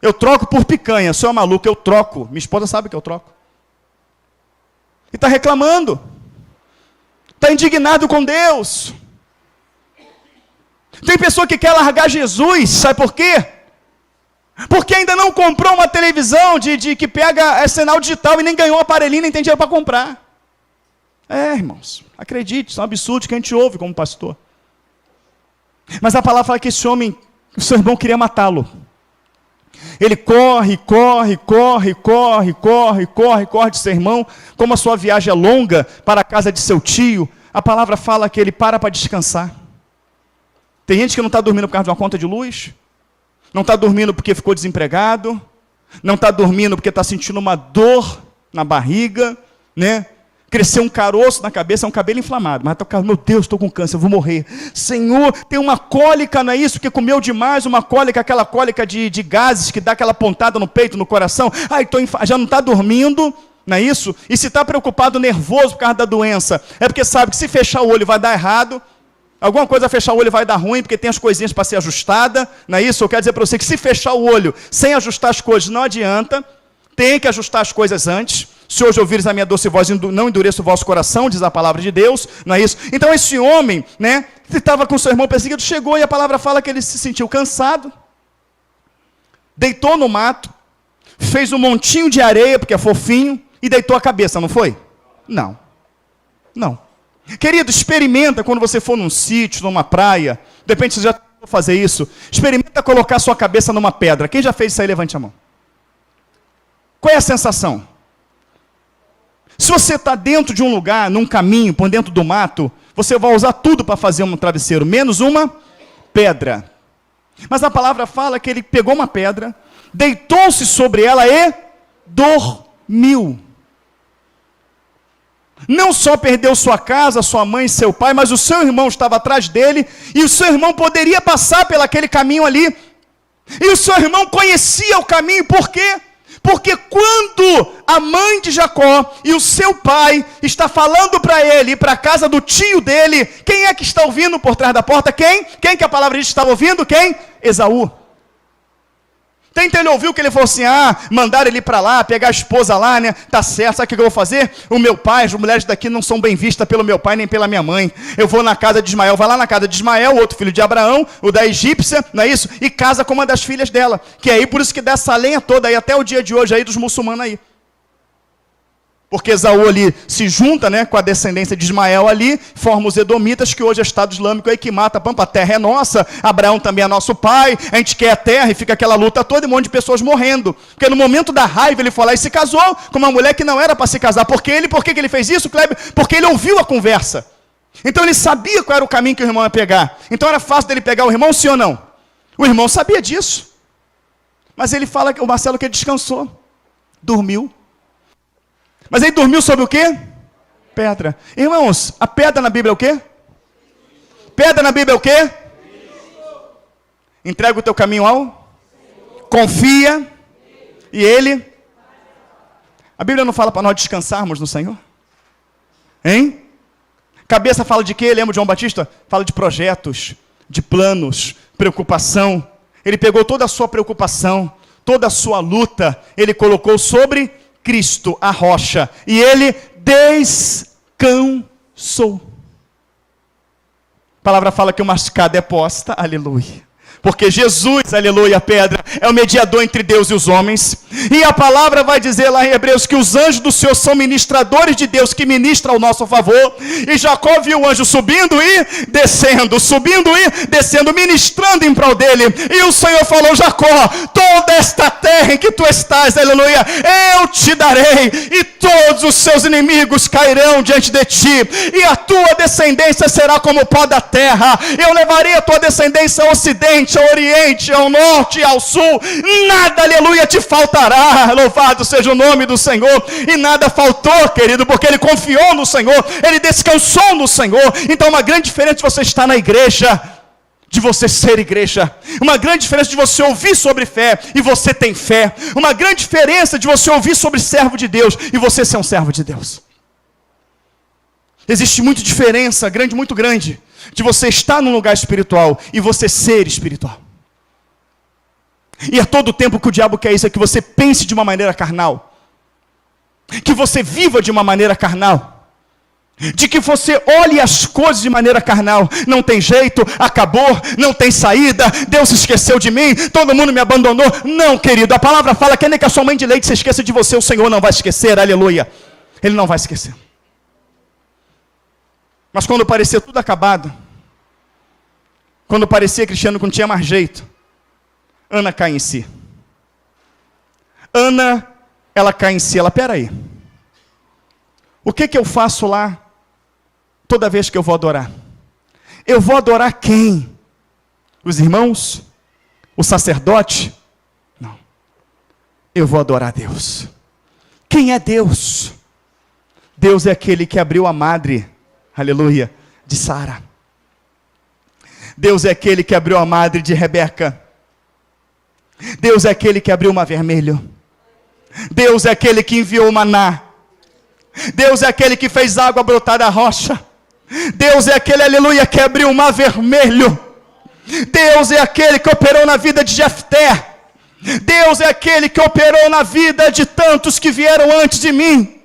Eu troco por picanha. Sou maluco, eu troco. Minha esposa sabe que eu troco. E está reclamando. Está indignado com Deus. Tem pessoa que quer largar Jesus. Sabe por quê? Porque ainda não comprou uma televisão de que pega sinal digital e nem ganhou um aparelhinho, nem tem dinheiro para comprar. Irmãos, acredite, isso é um absurdo que a gente ouve como pastor. Mas a palavra fala que esse homem, o seu irmão queria matá-lo. Ele corre de seu irmão, como a sua viagem é longa para a casa de seu tio, a palavra fala que ele para descansar. Tem gente que não está dormindo por causa de uma conta de luz, não está dormindo porque ficou desempregado, não está dormindo porque está sentindo uma dor na barriga, né? Cresceu um caroço na cabeça, é um cabelo inflamado, mas está, meu Deus, estou com câncer, eu vou morrer. Senhor, tem uma cólica, não é isso? Porque comeu demais, uma cólica, aquela cólica de gases que dá aquela pontada no peito, no coração. Já não está dormindo, não é isso? E se está preocupado, nervoso por causa da doença, é porque sabe que se fechar o olho vai dar errado. Alguma coisa fechar o olho vai dar ruim, porque tem as coisinhas para ser ajustada, não é isso? Eu quero dizer para você que se fechar o olho sem ajustar as coisas não adianta, tem que ajustar as coisas antes. Se hoje ouvires a minha doce voz, não endureça o vosso coração, diz a palavra de Deus, não é isso? Então esse homem, né, que estava com seu irmão perseguido, chegou e a palavra fala que ele se sentiu cansado, deitou no mato, fez um montinho de areia, porque é fofinho, e deitou a cabeça, não foi? Não. Querido, experimenta quando você for num sítio, numa praia, de repente você já vou fazer isso? Experimenta colocar sua cabeça numa pedra. Quem já fez isso aí, levante a mão. Qual é a sensação? Se você está dentro de um lugar, num caminho, por dentro do mato, você vai usar tudo para fazer um travesseiro, menos uma pedra. Mas a palavra fala que ele pegou uma pedra, deitou-se sobre ela e dormiu. Não só perdeu sua casa, sua mãe e seu pai, mas o seu irmão estava atrás dele, e o seu irmão poderia passar pelaquele caminho ali. E o seu irmão conhecia o caminho, por quê? Porque quando a mãe de Jacó e o seu pai está falando para ele ir para a casa do tio dele, quem é que está ouvindo por trás da porta? Quem? Quem que a palavra diz que estava ouvindo? Quem? Esaú. Então ele ouviu que ele falou assim, mandaram ele para lá, pegar a esposa lá, né? Tá certo, sabe o que eu vou fazer? O meu pai, as mulheres daqui não são bem vistas pelo meu pai nem pela minha mãe. Eu vou na casa de Ismael, vai lá na casa de Ismael, o outro filho de Abraão, o da egípcia, não é isso? E casa com uma das filhas dela. Que aí por isso que dá essa lenha toda aí, até o dia de hoje aí dos muçulmanos aí. Porque Esaú ali se junta, né, com a descendência de Ismael ali, forma os edomitas, que hoje é o Estado Islâmico aí que mata, pampa, a terra é nossa, Abraão também é nosso pai, a gente quer a terra e fica aquela luta toda e um monte de pessoas morrendo. Porque no momento da raiva ele foi lá e se casou com uma mulher que não era para se casar. Por que ele fez isso, Kleber? Porque ele ouviu a conversa. Então ele sabia qual era o caminho que o irmão ia pegar. Então era fácil dele pegar o irmão, sim ou não? O irmão sabia disso. Mas ele fala, o Marcelo, que ele descansou, dormiu. Mas ele dormiu sobre o quê? Pedra. Irmãos, a pedra na Bíblia é o quê? Pedra na Bíblia é o quê? Entrega o teu caminho ao? Confia. E ele? A Bíblia não fala para nós descansarmos no Senhor? Hein? Cabeça fala de quê? Lembra de João Batista? Fala de projetos, de planos, preocupação. Ele pegou toda a sua preocupação, toda a sua luta, ele colocou sobre Cristo, a rocha, e ele descansou. A palavra fala que uma escada é posta, aleluia. Porque Jesus, aleluia, a pedra, é o mediador entre Deus e os homens. E a palavra vai dizer lá em Hebreus que os anjos do Senhor são ministradores de Deus que ministram ao nosso favor. E Jacó viu o anjo subindo e descendo, ministrando em prol dele. E o Senhor falou, Jacó, toda esta terra em que tu estás, aleluia, eu te darei, e todos os seus inimigos cairão diante de ti, e a tua descendência será como o pó da terra. Eu levarei a tua descendência ao ocidente, ao oriente, ao norte, ao sul, nada, aleluia, te faltará. Louvado seja o nome do Senhor. E nada faltou, querido, porque ele confiou no Senhor, ele descansou no Senhor. Então uma grande diferença de você estar na igreja, de você ser igreja, uma grande diferença de você ouvir sobre fé e você tem fé, uma grande diferença de você ouvir sobre servo de Deus e você ser um servo de Deus. Existe muita diferença, muito grande, de você estar num lugar espiritual e você ser espiritual. E a todo tempo que o diabo quer isso, é que você pense de uma maneira carnal, que você viva de uma maneira carnal, de que você olhe as coisas de maneira carnal. Não tem jeito, acabou, não tem saída, Deus se esqueceu de mim, todo mundo me abandonou. Não, querido, a palavra fala que nem que a sua mãe de leite se esqueça de você, o Senhor não vai esquecer, aleluia. Ele não vai esquecer. Mas quando parecia tudo acabado, quando parecia Cristiano que não tinha mais jeito, Ana cai em si. Ana, ela cai em si, peraí, o que eu faço lá toda vez que eu vou adorar? Eu vou adorar quem? Os irmãos? O sacerdote? Não. Eu vou adorar Deus. Quem é Deus? Deus é aquele que abriu a madre, aleluia, de Sara. Deus é aquele que abriu a madre de Rebeca. Deus é aquele que abriu o mar vermelho. Deus é aquele que enviou o maná. Deus é aquele que fez água brotar da rocha. Deus é aquele, aleluia, que abriu o mar vermelho. Deus é aquele que operou na vida de Jefté. Deus é aquele que operou na vida de tantos que vieram antes de mim.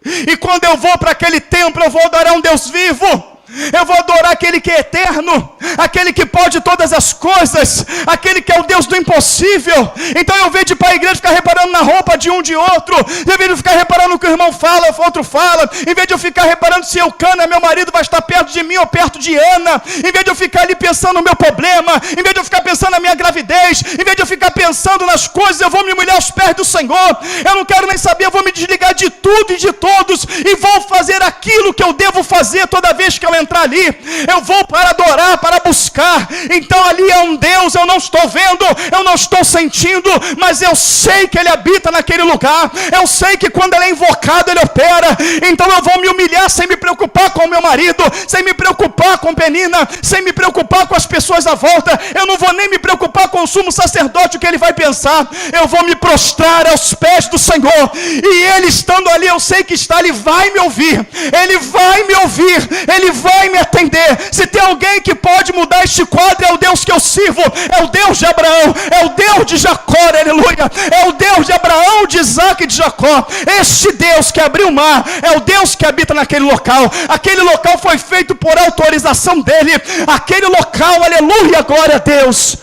E quando eu vou para aquele templo, eu vou adorar um Deus vivo. Eu vou adorar aquele que é eterno, aquele que pode todas as coisas, aquele que é o Deus do impossível. Então eu vejo para a igreja ficar reparando na roupa de um de outro, em vez de ficar reparando no que o irmão fala, o outro fala, em vez de eu ficar reparando se Eucana, meu marido, vai estar perto de mim ou perto de Ana, em vez de eu ficar ali pensando no meu problema, em vez de eu ficar pensando na minha gravidez, em vez de eu ficar pensando nas coisas, eu vou me humilhar aos pés do Senhor. Eu não quero nem saber, eu vou me desligar de tudo e de todos, e vou fazer aquilo que eu devo fazer toda vez que eu entrar ali. Eu vou para adorar, para buscar. Então ali é um Deus, eu não estou vendo, eu não estou sentindo, mas eu sei que Ele habita naquele lugar. Eu sei que quando Ele é invocado, Ele opera. Então eu vou me humilhar sem me preocupar com o meu marido, sem me preocupar com Penina, sem me preocupar com as pessoas à volta. Eu não vou nem me preocupar com o sumo sacerdote, o que ele vai pensar. Eu vou me prostrar aos pés do Senhor, e Ele estando ali, eu sei que está, Ele vai me ouvir, Ele vai me ouvir, Ele vai me atender. Se tem alguém que pode mudar este quadro, é o Deus que eu sirvo, é o Deus de Abraão, é o Deus de Jacó, aleluia, é o Deus de Abraão, de Isaac e de Jacó. Este Deus que abriu o mar, é o Deus que habita naquele local. Aquele local foi feito por autorização dele, aquele local, aleluia, glória a Deus,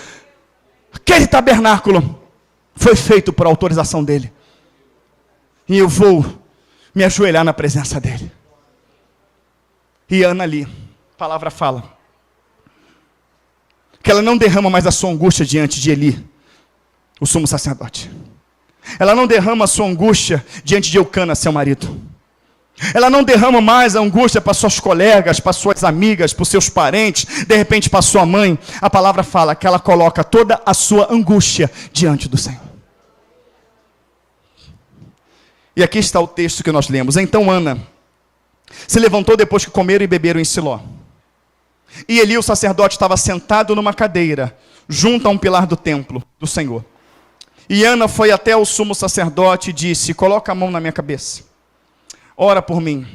aquele tabernáculo foi feito por autorização dele, e eu vou me ajoelhar na presença dele. E Ana ali, a palavra fala que ela não derrama mais a sua angústia diante de Eli, o sumo sacerdote. Ela não derrama a sua angústia diante de Eucana, seu marido. Ela não derrama mais a angústia para suas colegas, para suas amigas, para os seus parentes, de repente para sua mãe. A palavra fala que ela coloca toda a sua angústia diante do Senhor. E aqui está o texto que nós lemos. Então Ana se levantou depois que comeram e beberam em Siló. E Eli, o sacerdote, estava sentado numa cadeira, junto a um pilar do templo do Senhor. E Ana foi até o sumo sacerdote e disse: coloca a mão na minha cabeça, ora por mim,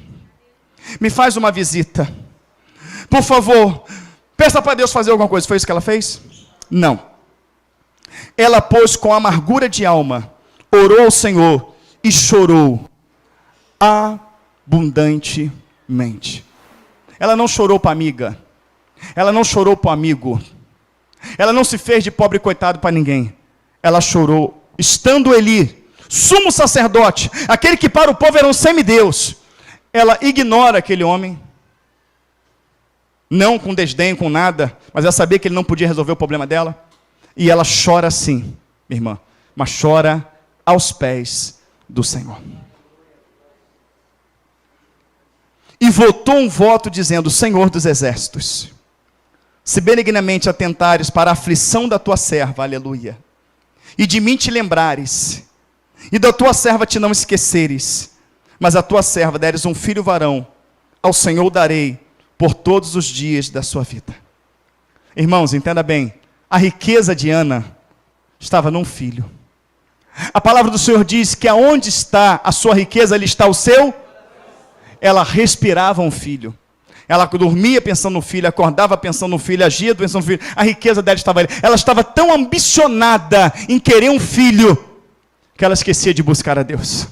me faz uma visita, por favor, peça para Deus fazer alguma coisa. Foi isso que ela fez? Não. Ela, pois, com amargura de alma, orou ao Senhor e chorou abundantemente. Ela não chorou para a amiga, ela não chorou para o amigo, ela não se fez de pobre coitado para ninguém. Ela chorou, estando Eli, sumo sacerdote, aquele que para o povo era um semideus. Ela ignora aquele homem, não com desdém, com nada, mas ela sabia que ele não podia resolver o problema dela. E ela chora sim, minha irmã, mas chora aos pés do Senhor. E votou um voto dizendo: Senhor dos exércitos, se benignamente atentares para a aflição da tua serva, aleluia, e de mim te lembrares, e da tua serva te não esqueceres, mas a tua serva deres um filho varão, ao Senhor darei por todos os dias da sua vida. Irmãos, entenda bem, a riqueza de Ana estava num filho. A palavra do Senhor diz que aonde está a sua riqueza, ali está o seu. Ela respirava um filho. Ela dormia pensando no filho, acordava pensando no filho, agia pensando no filho. A riqueza dela estava ali. Ela estava tão ambicionada em querer um filho, que ela esquecia de buscar a Deus.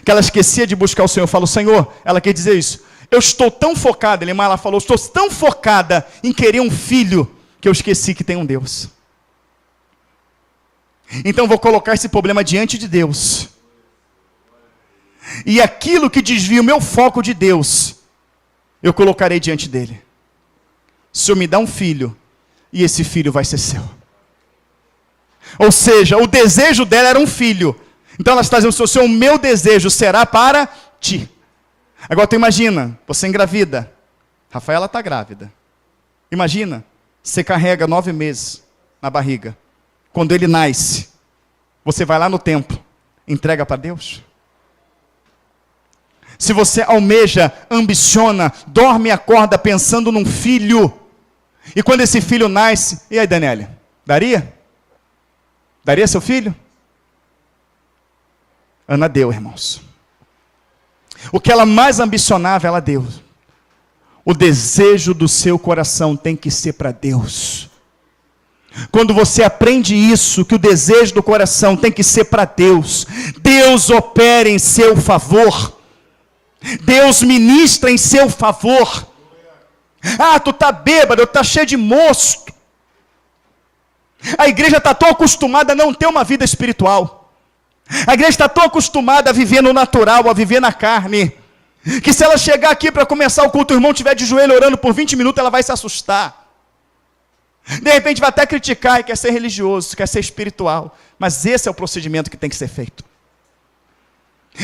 Que ela esquecia de buscar o Senhor. Eu falo: Senhor, ela quer dizer isso. Eu estou tão focada, ela falou, estou tão focada em querer um filho, que eu esqueci que tem um Deus. Então vou colocar esse problema diante de Deus. E aquilo que desvia o meu foco de Deus, eu colocarei diante dele. O Senhor me dá um filho, e esse filho vai ser seu. Ou seja, o desejo dela era um filho. Então ela está dizendo: Senhor, o meu desejo será para ti. Agora tu imagina, você engravida. Rafaela está grávida. Imagina, você carrega 9 meses na barriga. Quando ele nasce, você vai lá no templo, entrega para Deus. Se você almeja, ambiciona, dorme e acorda pensando num filho, e quando esse filho nasce, e aí, Daniele, daria? Daria seu filho? Ana deu, irmãos. O que ela mais ambicionava, ela deu. O desejo do seu coração tem que ser para Deus. Quando você aprende isso, que o desejo do coração tem que ser para Deus, Deus opera em seu favor. Deus ministra em seu favor. Ah, tu está bêbado, tu está cheio de mosto. A igreja está tão acostumada a não ter uma vida espiritual. A igreja está tão acostumada a viver no natural, a viver na carne, que se ela chegar aqui para começar o culto, o irmão estiver de joelho orando por 20 minutos, ela vai se assustar. De repente vai até criticar e quer ser religioso, quer ser espiritual. Mas esse é o procedimento que tem que ser feito.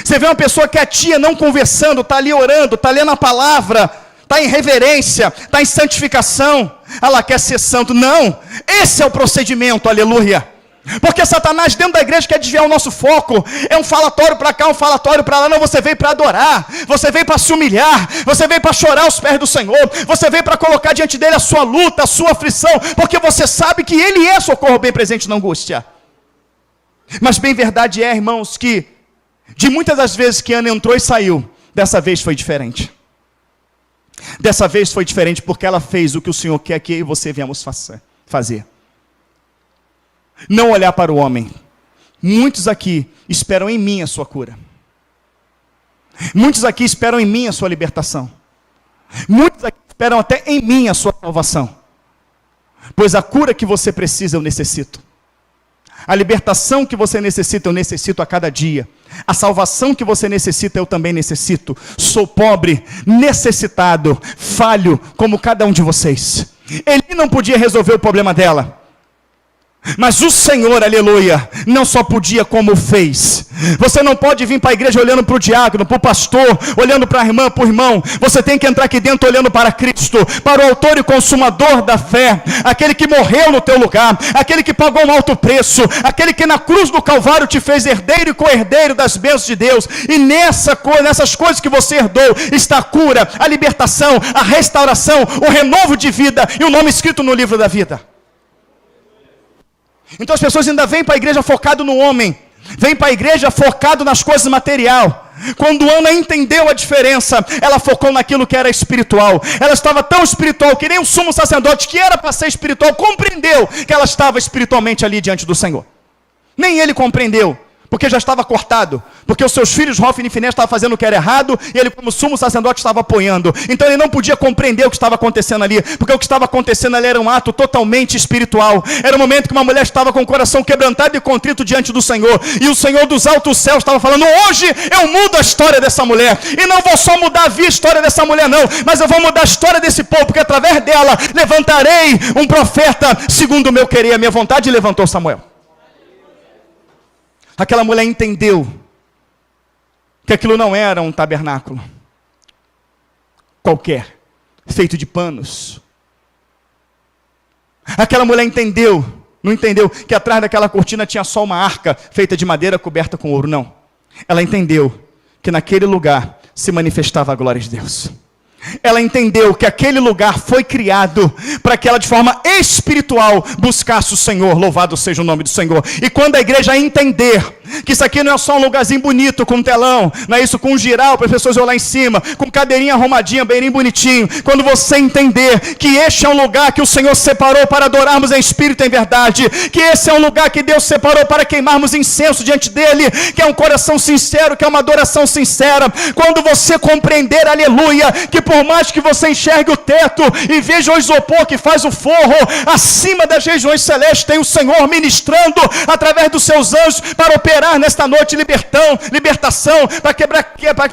Você vê uma pessoa quietinha, não conversando, está ali orando, está lendo a palavra, está em reverência, está em santificação, ela quer ser santo. Não, esse é o procedimento, aleluia. Porque Satanás dentro da igreja quer desviar o nosso foco. É um falatório para cá, um falatório para lá. Não, você veio para adorar, você veio para se humilhar, você veio para chorar aos pés do Senhor, você veio para colocar diante dele a sua luta, a sua aflição, porque você sabe que ele é socorro bem presente na angústia. Mas bem verdade é, irmãos, que de muitas das vezes que Ana entrou e saiu, dessa vez foi diferente. Dessa vez foi diferente porque ela fez o que o Senhor quer que eu e você viemos fazer. Não olhar para o homem. Muitos aqui esperam em mim a sua cura. Muitos aqui esperam em mim a sua libertação. Muitos aqui esperam até em mim a sua salvação. Pois a cura que você precisa eu necessito. A libertação que você necessita eu necessito a cada dia. A salvação que você necessita eu também necessito. Sou pobre, necessitado, falho como cada um de vocês. Ele não podia resolver o problema dela. Mas o Senhor, aleluia, não só podia como fez. Você não pode vir para a igreja olhando para o diácono, para o pastor, olhando para a irmã, para o irmão. Você tem que entrar aqui dentro olhando para Cristo, para o autor e consumador da fé, aquele que morreu no teu lugar, aquele que pagou um alto preço, aquele que na cruz do Calvário te fez herdeiro e co-herdeiro das bênçãos de Deus. E nessas coisas que você herdou está a cura, a libertação, a restauração, o renovo de vida e o nome escrito no livro da vida. Então as pessoas ainda vêm para a igreja focado no homem, vêm para a igreja focado nas coisas material. Quando Ana entendeu a diferença, ela focou naquilo que era espiritual. Ela estava tão espiritual que nem o sumo sacerdote, que era para ser espiritual, compreendeu que ela estava espiritualmente ali diante do Senhor. Nem ele compreendeu, porque já estava cortado, porque os seus filhos, Hofni e Finéias, estavam fazendo o que era errado, e ele como sumo sacerdote estava apoiando. Então ele não podia compreender o que estava acontecendo ali, porque o que estava acontecendo ali era um ato totalmente espiritual. Era um momento que uma mulher estava com o coração quebrantado e contrito diante do Senhor, e o Senhor dos altos céus estava falando: hoje eu mudo a história dessa mulher, e não vou só mudar a história dessa mulher não, mas eu vou mudar a história desse povo, porque através dela levantarei um profeta segundo o meu querer, a minha vontade, e levantou Samuel. Aquela mulher entendeu que aquilo não era um tabernáculo qualquer, feito de panos. Aquela mulher não entendeu que atrás daquela cortina tinha só uma arca feita de madeira coberta com ouro, não. Ela entendeu que naquele lugar se manifestava a glória de Deus. Ela entendeu que aquele lugar foi criado para que ela de forma espiritual buscasse o Senhor. Louvado seja o nome do Senhor. E quando a igreja entender que isso aqui não é só um lugarzinho bonito com um telão, não é isso, com um giral para as pessoas olhar em cima, com cadeirinha arrumadinha, bem bonitinho. Quando você entender que este é um lugar que o Senhor separou para adorarmos em espírito e em verdade, que esse é um lugar que Deus separou para queimarmos incenso diante dele, que é um coração sincero, que é uma adoração sincera. Quando você compreender, aleluia, que por mais que você enxergue o teto e veja o isopor que faz o forro, acima das regiões celestes tem o Senhor ministrando através dos seus anjos para operar nesta noite libertação,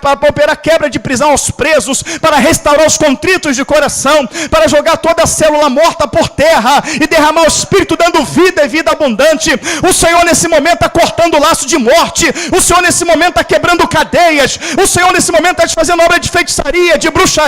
para operar quebra de prisão aos presos, para restaurar os contritos de coração, para jogar toda a célula morta por terra e derramar o Espírito dando vida e vida abundante. O Senhor nesse momento está cortando o laço de morte, o Senhor nesse momento está quebrando cadeias, o Senhor nesse momento está fazendo obra de feitiçaria, de bruxaria.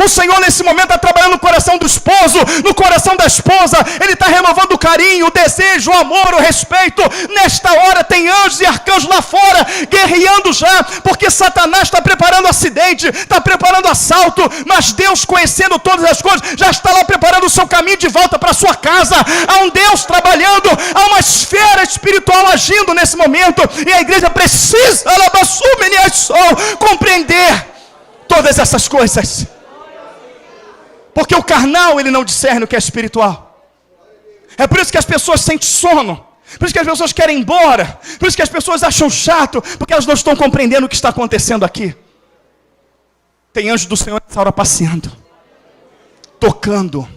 O Senhor nesse momento está trabalhando no coração do esposo, no coração da esposa. Ele está renovando o carinho, o desejo, o amor, o respeito. Nesta hora tem anjos e arcanjos lá fora guerreando já, porque Satanás está preparando acidente, está preparando assalto, mas Deus, conhecendo todas as coisas, já está lá preparando o seu caminho de volta para a sua casa. Há um Deus trabalhando, há uma esfera espiritual agindo nesse momento, e a igreja precisa compreender todas essas coisas, porque o carnal ele não discerne o que é espiritual. É por isso que as pessoas sentem sono, por isso que as pessoas querem ir embora, por isso que as pessoas acham chato, porque elas não estão compreendendo o que está acontecendo aqui. Tem anjo do Senhor nessa hora passeando. tocando.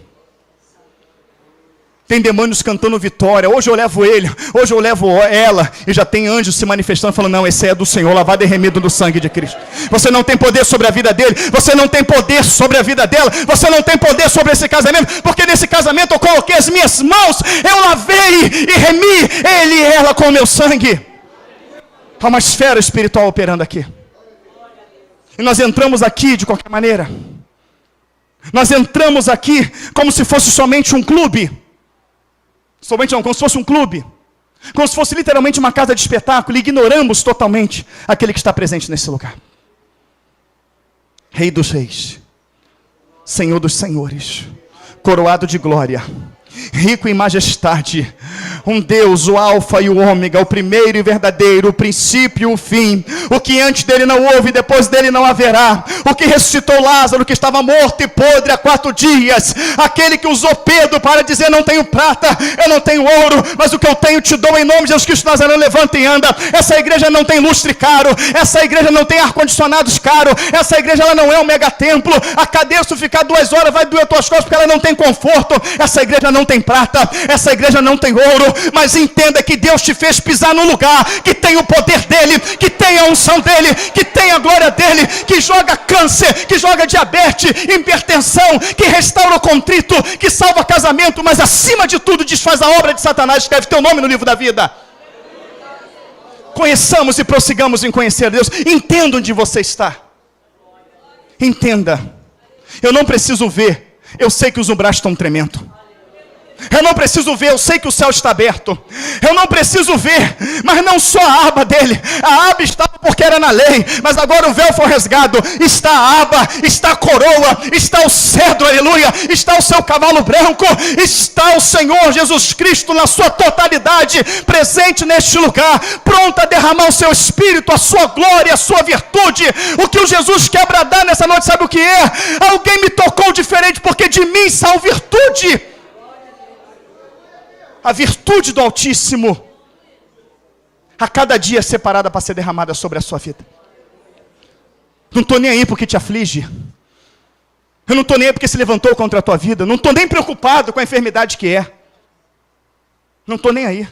Tem demônios cantando vitória. Hoje eu levo ele, hoje eu levo ela. E já tem anjos se manifestando, falando: não, esse é do Senhor, lavado e remido no sangue de Cristo. Você não tem poder sobre a vida dele. Você não tem poder sobre a vida dela. Você não tem poder sobre esse casamento. Porque nesse casamento eu coloquei as minhas mãos. Eu lavei e remi ele e ela com o meu sangue. Há uma esfera espiritual operando aqui. E nós entramos aqui de qualquer maneira. Nós entramos aqui como se fosse somente um clube. Somente não, como se fosse um clube. Como se fosse literalmente uma casa de espetáculo. E ignoramos totalmente aquele que está presente nesse lugar. Rei dos reis. Senhor dos senhores. Coroado de glória. Rico em majestade. Um Deus, o alfa e o ômega, o primeiro e verdadeiro, o princípio e o fim. O que antes dele não houve, depois dele não haverá. O que ressuscitou Lázaro, que estava morto e podre há 4 dias. Aquele que usou Pedro para dizer: não tenho prata, eu não tenho ouro, mas o que eu tenho te dou em nome de Jesus Cristo Nazareno. Levanta e anda. Essa igreja não tem lustre caro. Essa igreja não tem ar-condicionados caro. Essa igreja ela não é um megatemplo. A cadeira, se ficar 2 horas, vai doer tuas costas, porque ela não tem conforto. Essa igreja não tem prata. Essa igreja não tem ouro. Mas entenda que Deus te fez pisar num lugar que tem o poder dele, que tem a unção dele, que tem a glória dele, que joga câncer, que joga diabetes, hipertensão, que restaura o contrito, que salva casamento, mas acima de tudo desfaz a obra de Satanás. Escreve teu nome no livro da vida. Conheçamos e prossigamos em conhecer a Deus. Entenda onde você está. Entenda. Eu não preciso ver, eu sei que os umbrais estão tremendo. Eu não preciso ver, eu sei que o céu está aberto. Eu não preciso ver, mas não só a aba dele. A aba estava porque era na lei, mas agora o véu foi rasgado. Está a aba, está a coroa, está o cedro, aleluia. Está o seu cavalo branco, está o Senhor Jesus Cristo na sua totalidade, presente neste lugar, pronto a derramar o seu espírito, a sua glória, a sua virtude. O que o Jesus quer bradar nessa noite, sabe o que é? Alguém me tocou diferente, porque de mim saiu virtude. A virtude do Altíssimo, a cada dia é separada para ser derramada sobre a sua vida. Não estou nem aí porque te aflige. Eu não estou nem aí porque se levantou contra a tua vida. Não estou nem preocupado com a enfermidade que é. Não estou nem aí.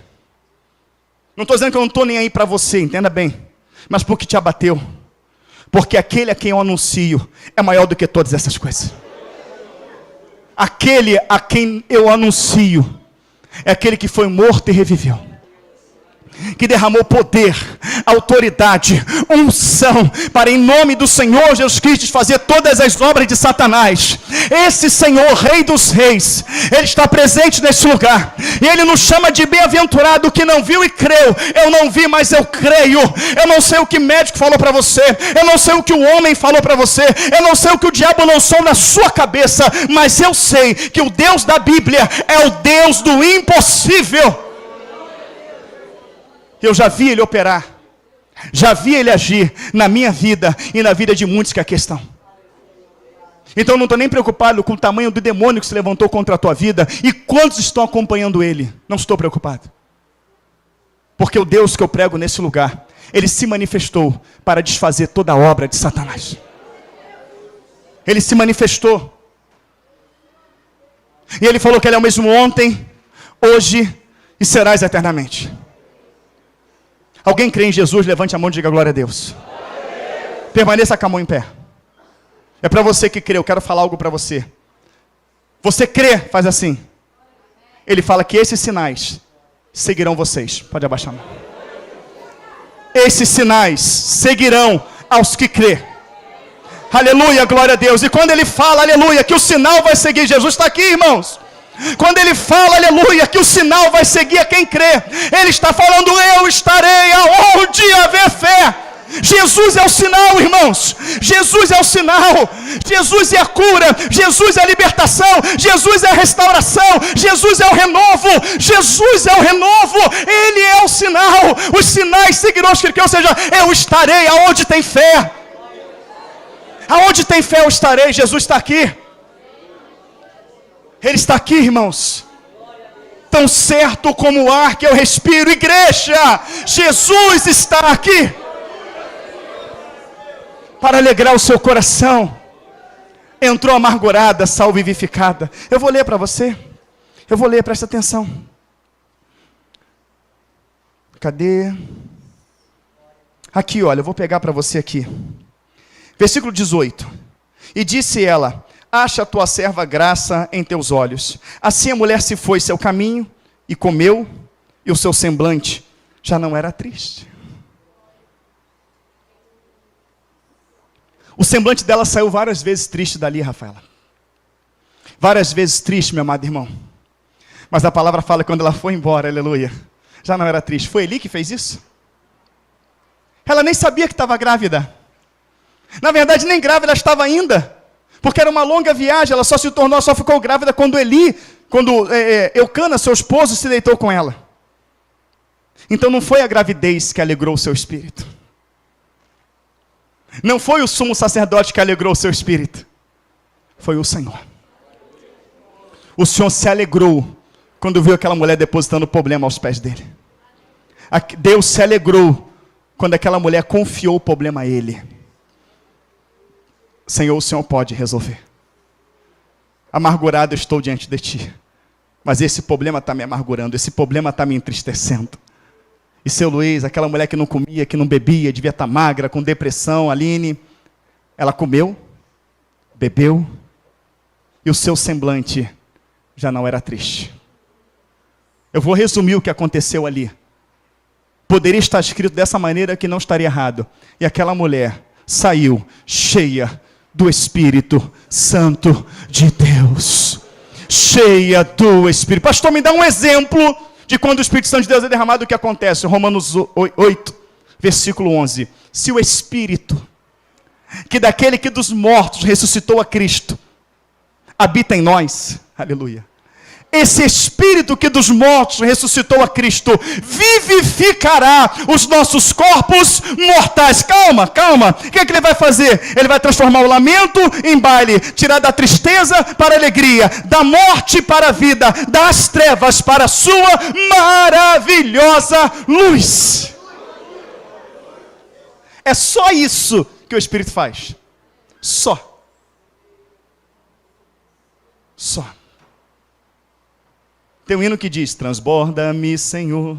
Não estou dizendo que eu não estou nem aí para você, entenda bem. Mas porque te abateu. Porque aquele a quem eu anuncio é maior do que todas essas coisas. Aquele a quem eu anuncio é aquele que foi morto e reviveu, que derramou poder, autoridade, unção, para em nome do Senhor Jesus Cristo fazer todas as obras de Satanás. Esse Senhor, Rei dos Reis, Ele está presente nesse lugar, e Ele nos chama de bem-aventurado que não viu e creu. Eu não vi, mas eu creio. Eu não sei o que médico falou para você, eu não sei o que o homem falou para você, eu não sei o que o diabo lançou na sua cabeça, mas eu sei que o Deus da Bíblia é o Deus do impossível. Eu já vi Ele operar, já vi Ele agir na minha vida e na vida de muitos que aqui estão. Então eu não estou nem preocupado com o tamanho do demônio que se levantou contra a tua vida e quantos estão acompanhando ele. Não estou preocupado. Porque o Deus que eu prego nesse lugar, Ele se manifestou para desfazer toda a obra de Satanás. Ele se manifestou. E Ele falou que Ele é o mesmo ontem, hoje e serás eternamente. Alguém crê em Jesus? Levante a mão e diga glória a Deus. Permaneça com a mão em pé. É para você que crê, eu quero falar algo para você. Você crê, faz assim. Ele fala que esses sinais seguirão vocês. Pode abaixar a mão. Esses sinais seguirão aos que crê. Aleluia, glória a Deus. E quando Ele fala, aleluia, que o sinal vai seguir, Jesus está aqui, irmãos. Quando Ele fala, aleluia, que o sinal vai seguir a quem crê, Ele está falando: eu estarei aonde haver fé. Jesus é o sinal, irmãos. Jesus é o sinal. Jesus é a cura. Jesus é a libertação. Jesus é a restauração. Jesus é o renovo. Jesus é o renovo. Ele é o sinal. Os sinais seguirão os que crê. Ou seja, eu estarei aonde tem fé. Aonde tem fé eu estarei. Jesus está aqui. Ele está aqui, irmãos. Tão certo como o ar que eu respiro. Igreja, Jesus está aqui para alegrar o seu coração. entrou amargurada, sal vivificada. Eu vou ler para você. Eu vou ler, presta atenção. Cadê? Aqui, olha, eu vou pegar para você aqui. Versículo 18. E disse ela: acha a tua serva graça em teus olhos. Assim a mulher se foi seu caminho e comeu, e o seu semblante já não era triste. O semblante dela saiu várias vezes triste dali, Rafaela. Várias vezes triste, meu amado irmão. Mas a palavra fala que quando ela foi embora, aleluia, já não era triste. Foi Eli que fez isso? Ela nem sabia que estava grávida. Na verdade, nem grávida estava ainda. Porque era uma longa viagem, ela só ficou grávida quando Eucana, seu esposo, se deitou com ela. Então não foi a gravidez que alegrou o seu espírito. Não foi o sumo sacerdote que alegrou o seu espírito. Foi o Senhor. O Senhor se alegrou quando viu aquela mulher depositando o problema aos pés dele. Deus se alegrou quando aquela mulher confiou o problema a ele. Senhor, o Senhor pode resolver. Amargurado estou diante de ti. Mas esse problema está me amargurando, esse problema está me entristecendo. E seu Luiz, aquela mulher que não comia, que não bebia, devia estar magra, com depressão, Aline, ela comeu, bebeu, e o seu semblante já não era triste. Eu vou resumir o que aconteceu ali. Poderia estar escrito dessa maneira que não estaria errado. E aquela mulher saiu cheia do Espírito Santo de Deus. Cheia do Espírito. Pastor, me dá um exemplo de quando o Espírito Santo de Deus é derramado, o que acontece? Romanos 8, versículo 11. Se o Espírito, que daquele que dos mortos ressuscitou a Cristo, habita em nós, aleluia. Esse Espírito que dos mortos ressuscitou a Cristo, vivificará os nossos corpos mortais. Calma, calma. O que é que ele vai fazer? Ele vai transformar o lamento em baile, tirar da tristeza para a alegria, da morte para a vida, das trevas para a sua maravilhosa luz. É só isso que o Espírito faz. Só. Tem um hino que diz: transborda-me, Senhor,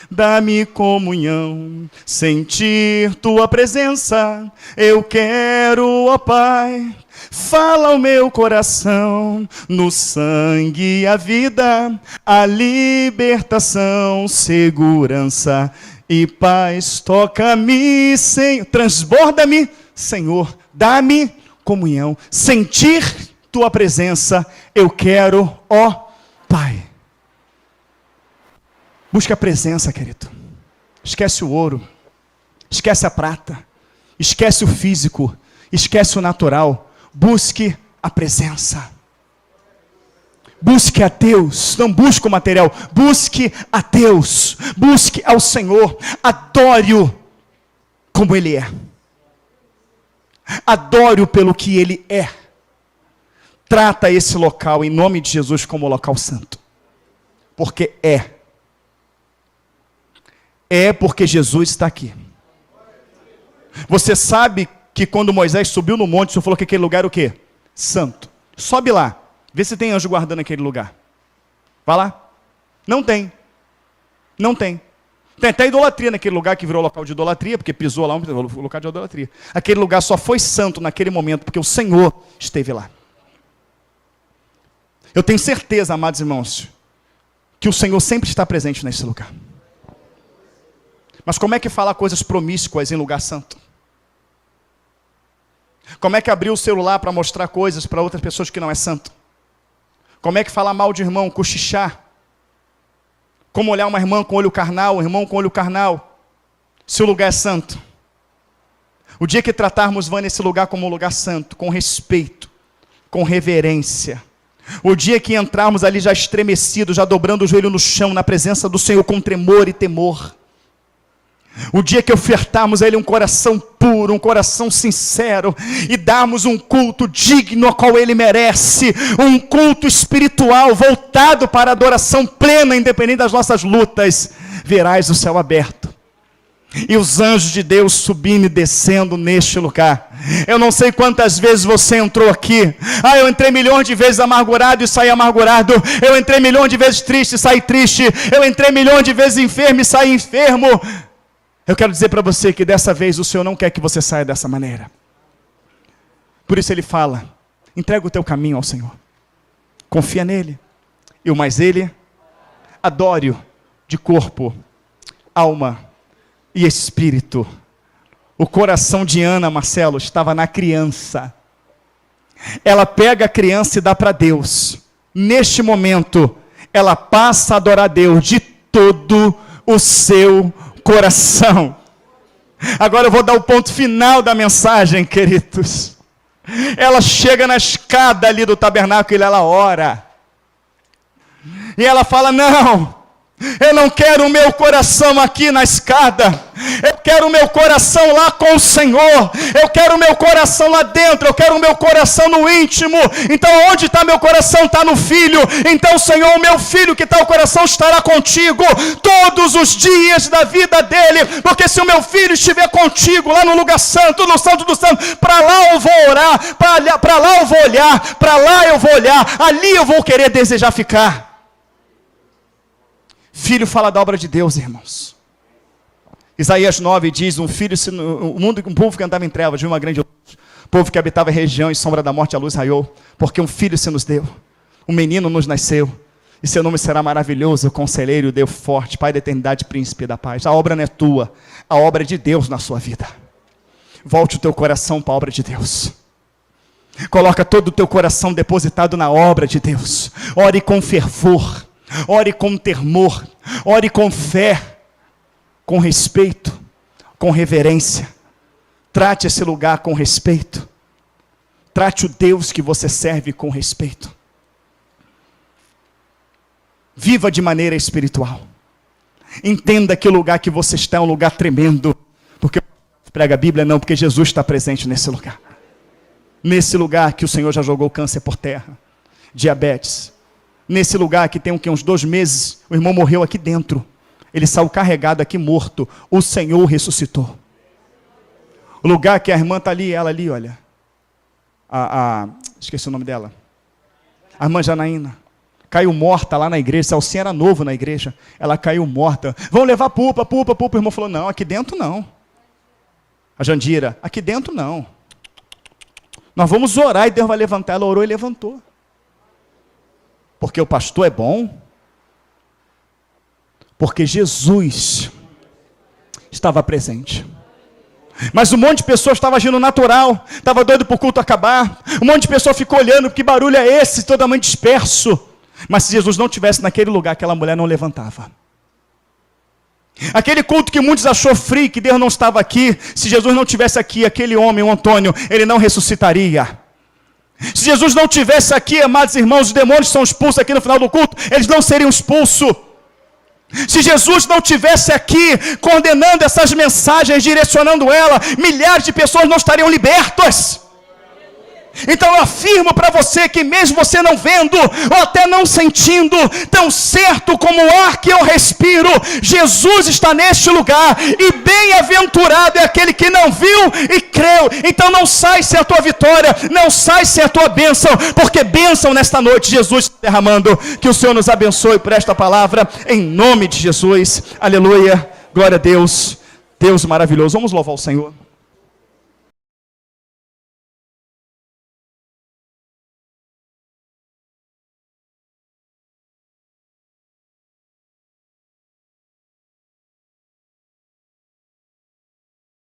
dá-me comunhão, sentir tua presença, eu quero, ó Pai, fala ao meu coração, no sangue a vida, a libertação, segurança e paz, toca-me, Senhor, transborda-me, Senhor, dá-me comunhão, sentir tua presença, eu quero, ó Pai. Busca a presença, querido. Esquece o ouro, esquece a prata, esquece o físico, esquece o natural. Busque a presença. Busque a Deus, não busque o material, busque a Deus, busque ao Senhor, adore-o como Ele é. Adore-o pelo que Ele é. Trata esse local, em nome de Jesus, como local santo. Porque é. É porque Jesus está aqui. Você sabe que quando Moisés subiu no monte, o Senhor falou que aquele lugar era o quê? Santo. Sobe lá. Vê se tem anjo guardando aquele lugar. Vai lá. Não tem. Não tem. Tem até idolatria naquele lugar que virou local de idolatria, porque pisou lá um local de idolatria. Aquele lugar só foi santo naquele momento, porque o Senhor esteve lá. Eu tenho certeza, amados irmãos, que o Senhor sempre está presente nesse lugar. Mas como é que falar coisas promíscuas em lugar santo? Como é que abrir o celular para mostrar coisas para outras pessoas que não é santo? Como é que falar mal de irmão, cochichar? Como olhar uma irmã com olho carnal, um irmão com olho carnal, se o lugar é santo? O dia que tratarmos Vânia esse lugar como um lugar santo, com respeito, com reverência, o dia que entrarmos ali já estremecidos, já dobrando o joelho no chão, na presença do Senhor com tremor e temor, o dia que ofertarmos a Ele um coração puro, um coração sincero, e darmos um culto digno ao qual Ele merece, um culto espiritual voltado para a adoração plena, independente das nossas lutas, verás o céu aberto, E os anjos de Deus subindo e descendo neste lugar. Eu não sei quantas vezes você entrou aqui. Eu entrei milhões de vezes amargurado e saí amargurado. Eu entrei milhões de vezes triste e saí triste. Eu entrei milhões de vezes enfermo e saí enfermo. Eu quero dizer para você que dessa vez o Senhor não quer que você saia dessa maneira. Por isso ele fala, entrega o teu caminho ao Senhor. Confia nele. E o mais ele, adore-o de corpo, alma e espírito. O coração de Ana, Marcelo, estava na criança. Ela pega a criança e dá para Deus. Neste momento, ela passa a adorar Deus de todo o seu coração. Agora eu vou dar o ponto final da mensagem, queridos. Ela chega na escada ali do tabernáculo e ela ora. E ela fala, não, eu não quero o meu coração aqui na escada. Eu quero o meu coração lá com o Senhor. Eu quero o meu coração lá dentro. Eu quero o meu coração no íntimo. Então onde está meu coração? Está no Filho. Então, Senhor, o meu Filho que está no coração estará contigo todos os dias da vida dele. Porque se o meu Filho estiver contigo lá no lugar santo, no santo do santo, para lá eu vou orar, para lá eu vou olhar, para lá eu vou olhar, ali eu vou querer desejar ficar. Filho fala da obra de Deus, irmãos. Isaías 9 diz, um povo que andava em trevas, viu uma grande luz. Povo que habitava a região em sombra da morte, a luz raiou. Porque um filho se nos deu, um menino nos nasceu. E seu nome será maravilhoso, conselheiro, Deus forte, Pai da eternidade, príncipe da paz. A obra não é tua, a obra é de Deus na sua vida. Volte o teu coração para a obra de Deus. Coloca todo o teu coração depositado na obra de Deus. Ore com fervor. Ore com temor, ore com fé, com respeito, com reverência. Trate esse lugar com respeito. Trate o Deus que você serve com respeito. Viva de maneira espiritual. Entenda que o lugar que você está é um lugar tremendo. Porque prega a Bíblia não, porque Jesus está presente nesse lugar. Nesse lugar que o Senhor já jogou câncer por terra, diabetes. Nesse lugar que tem uns 2 meses, o irmão morreu aqui dentro. Ele saiu carregado aqui morto. O Senhor ressuscitou. O lugar que a irmã está ali, ela ali, olha. Esqueci o nome dela. A irmã Janaína. Caiu morta lá na igreja. Salcinha era novo na igreja. Ela caiu morta. Vão levar pupa. O irmão falou, não, aqui dentro não. A Jandira, aqui dentro não. Nós vamos orar e Deus vai levantar. Ela orou e levantou. Porque o pastor é bom? Porque Jesus estava presente. Mas um monte de pessoas estava agindo natural, estava doido para o culto acabar. Um monte de pessoas ficou olhando, que barulho é esse, totalmente disperso. Mas se Jesus não estivesse naquele lugar, aquela mulher não levantava. Aquele culto que muitos achou frio, que Deus não estava aqui, se Jesus não estivesse aqui, aquele homem, o Antônio, ele não ressuscitaria. Se Jesus não estivesse aqui, amados irmãos, os demônios são expulsos aqui no final do culto, eles não seriam expulsos. Se Jesus não estivesse aqui, condenando essas mensagens, direcionando ela, milhares de pessoas não estariam libertas. Então eu afirmo para você que mesmo você não vendo, ou até não sentindo, tão certo como o ar que eu respiro, Jesus está neste lugar, e bem-aventurado é aquele que não viu e creu. Então não sai sem a tua vitória, não sai sem a tua bênção, porque bênção nesta noite Jesus está derramando. Que o Senhor nos abençoe por esta palavra, em nome de Jesus, aleluia, glória a Deus, Deus maravilhoso. Vamos louvar o Senhor.